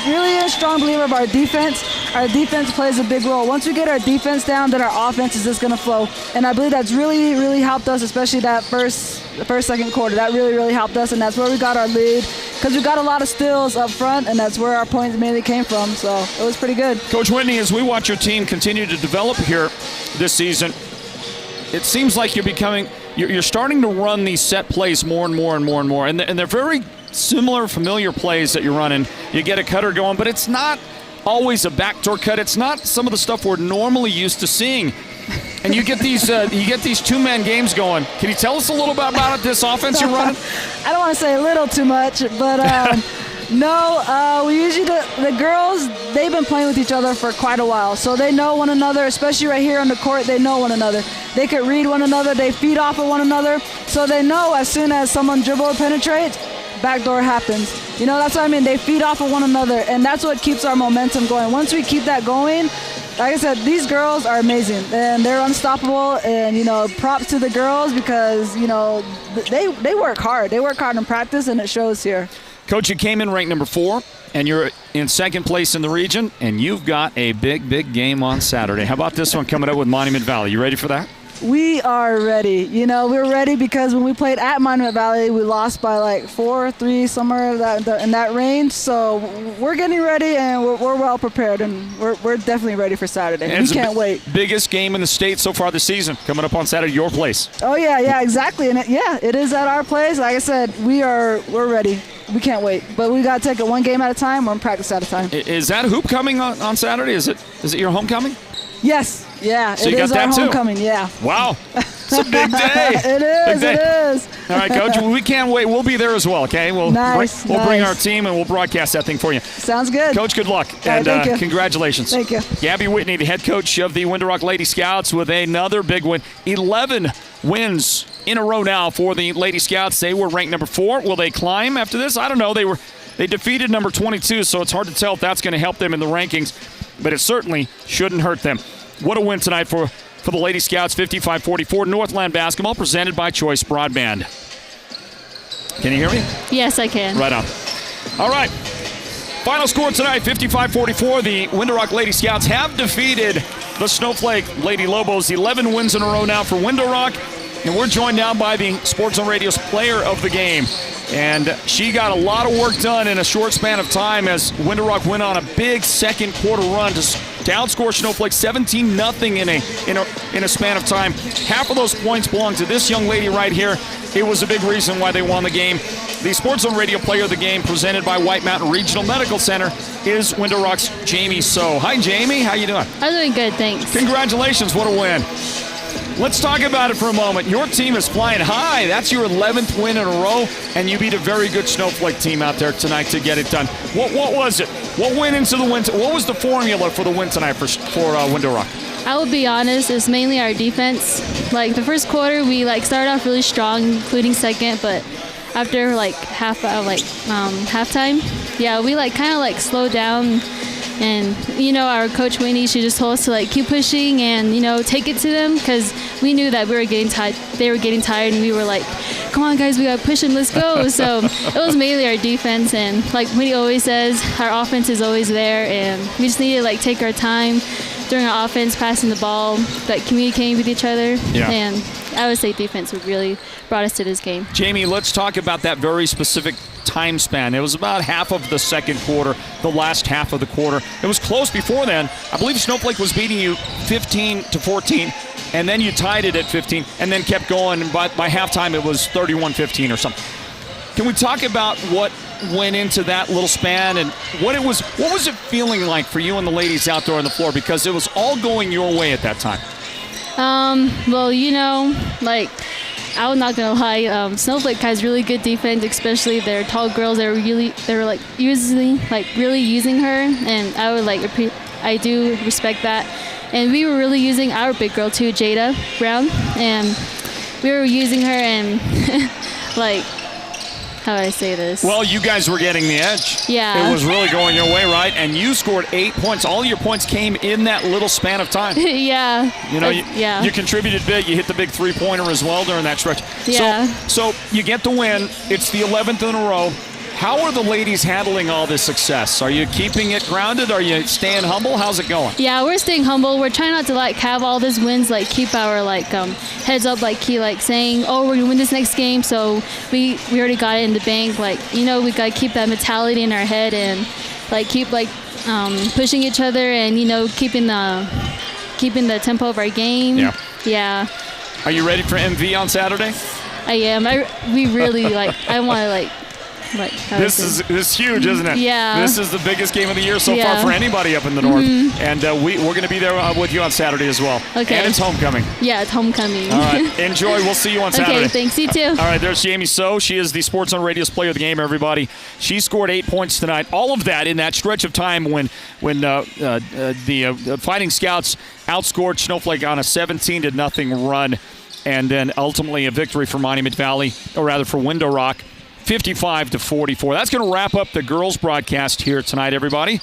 really am a strong believer of our defense. Our defense plays a big role. Once we get our defense down, then our offense is just going to flow. And I believe that's really, really helped us, especially that second quarter. That really, really helped us, and that's where we got our lead. Because we got a lot of steals up front, and that's where our points mainly came from. So it was pretty good. Coach Whitney, as we watch your team continue to develop here this season, it seems like you're starting to run these set plays more and more and more and more. And they're very similar, familiar plays that you're running. You get a cutter going, but it's not always a backdoor cut. It's not some of the stuff we're normally used to seeing. And you get these two-man games going. Can you tell us a little bit about this offense you're running? I don't want to say a little too much, but no, we usually the girls, they've been playing with each other for quite a while, so they know one another, especially right here on the court. They know one another. They could read one another. They feed off of one another, so they know as soon as someone dribble or penetrates, backdoor happens. That's what I mean. They feed off of one another, and that's what keeps our momentum going. Once we keep that going, like I said, these girls are amazing, and they're unstoppable, and, props to the girls because, they work hard. They work hard in practice, and it shows here. Coach, you came in ranked number 4, and you're in second place in the region, and you've got a big, big game on Saturday. How about this one coming up with Monument Valley? You ready for that? We are ready. We're ready because when we played at Monument Valley, we lost by 4-3, somewhere in that range. So we're getting ready, and we're well prepared, and we're definitely ready for Saturday. And we can't wait. Biggest game in the state so far this season, coming up on Saturday, your place. Oh yeah, exactly. And it is at our place. Like I said, we're ready. We can't wait. But we got to take it one game at a time, one practice at a time. Is that hoop coming on Saturday? Is it your homecoming? Yes. Yeah, so it is our homecoming, yeah. Wow. It's a big day. It is. All right, Coach, we can't wait. We'll be there as well, okay? We'll bring our team, and we'll broadcast that thing for you. Sounds good. Coach, good luck. And thank you. Congratulations. Thank you. Gabby Whitney, the head coach of the Window Rock Lady Scouts, with another big win. 11 wins in a row now for the Lady Scouts. They were ranked number 4. Will they climb after this? I don't know. They defeated number 22, so it's hard to tell if that's going to help them in the rankings, but it certainly shouldn't hurt them. What a win tonight for the Lady Scouts, 55-44. Northland Basketball, presented by Choice Broadband. Can you hear me? Yes, I can. Right on. All right. Final score tonight, 55-44. The Window Rock Lady Scouts have defeated the Snowflake Lady Lobos. 11 wins in a row now for Window Rock. And we're joined now by the Sports Zone Radio's player of the game. And she got a lot of work done in a short span of time as Window Rock went on a big second quarter run to outscore Snowflake 17-0 in a span of time. Half of those points belong to this young lady right here. It was a big reason why they won the game. The Sports Zone Radio player of the game, presented by White Mountain Regional Medical Center, is Window Rock's Jamie So. Hi, Jamie. How you doing? I'm doing good, thanks. Congratulations. What a win. Let's talk about it for a moment. Your team is flying high. That's your 11th win in a row, and you beat a very good Snowflake team out there tonight to get it done. What was it? What went into the win? What was the formula for the win tonight for Window Rock? I will be honest, it's mainly our defense. The first quarter, we started off really strong, including second, but after halftime, we kind of slowed down. And, our coach Whitney, she just told us to keep pushing and, take it to them, because we knew that we were getting tired. They were getting tired, and we were like, come on, guys, we got to push and let's go. So it was mainly our defense. And like Whitney always says, our offense is always there. And we just need to take our time during our offense, passing the ball, communicating with each other. Yeah. And I would say defense would really brought us to this game. Jamie, let's talk about that very specific time span. It was about half of the second quarter, the last half of the quarter. It was close before then. I believe Snowflake was beating you 15-14, and then you tied it at 15, and then kept going. And by halftime, it was 31-15 or something. Can we talk about what went into that little span and what was it feeling like for you and the ladies out there on the floor? Because it was all going your way at that time. Well, I'm not gonna lie. Snowflake has really good defense, especially their tall girls. They're usually really using her, and I do respect that. And we were really using our big girl too, Jada Brown, and we were using her, and how do I say this? Well, you guys were getting the edge. Yeah. It was really going your way, right? And you scored 8 points. All your points came in that little span of time. Yeah. You know, you contributed big. You hit the big three-pointer as well during that stretch. Yeah. So you get the win. It's the 11th in a row. How are the ladies handling all this success? Are you keeping it grounded? Are you staying humble? How's it going? Yeah, we're staying humble. We're trying not to have all these wins, keep our heads up, saying, oh, we're gonna win this next game. So we already got it in the bank. We gotta keep that mentality in our head and keep pushing each other and keeping the tempo of our game. Yeah. Yeah. Are you ready for MV on Saturday? I am. We really I want to This is huge, isn't it? Yeah. This is the biggest game of the year so far for anybody up in the north. And we're going to be there with you on Saturday as well. Okay. And it's homecoming. Yeah, it's homecoming. All right. Enjoy. We'll see you on Saturday. Okay, thanks. You too. All right, there's Jamie So. She is the Sports Zone Radio's player of the game, everybody. She scored 8 points tonight. All of that in that stretch of time when the Fighting Scouts outscored Snowflake on a 17-0 run. And then ultimately a victory for Monument Valley, or rather for Window Rock, 55-44. That's going to wrap up the girls' broadcast here tonight, everybody.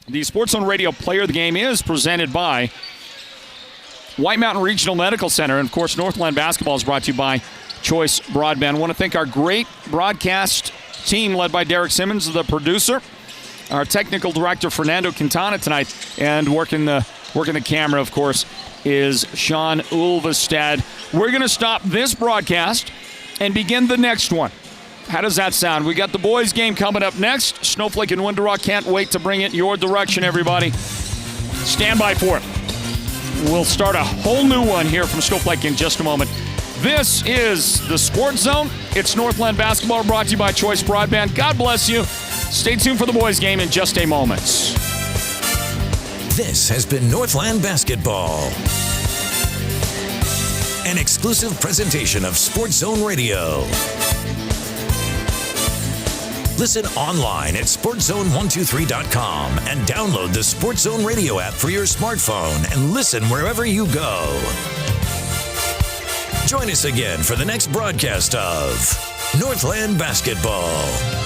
The Sports Zone Radio Player of the Game is presented by White Mountain Regional Medical Center. And, of course, Northland Basketball is brought to you by Choice Broadband. I want to thank our great broadcast team led by Derek Simmons, the producer, our technical director, Fernando Quintana, tonight, and working the camera, of course, is Sean Ulvestad. We're going to stop this broadcast and begin the next one. How does that sound? We got the boys' game coming up next. Snowflake and Window Rock can't wait to bring it your direction, everybody. Stand by for it. We'll start a whole new one here from Snowflake in just a moment. This is the Sports Zone. It's Northland Basketball, brought to you by Choice Broadband. God bless you. Stay tuned for the boys' game in just a moment. This has been Northland Basketball, an exclusive presentation of Sports Zone Radio. Listen online at sportszone123.com and download the Sports Zone Radio app for your smartphone and listen wherever you go. Join us again for the next broadcast of Northland Basketball.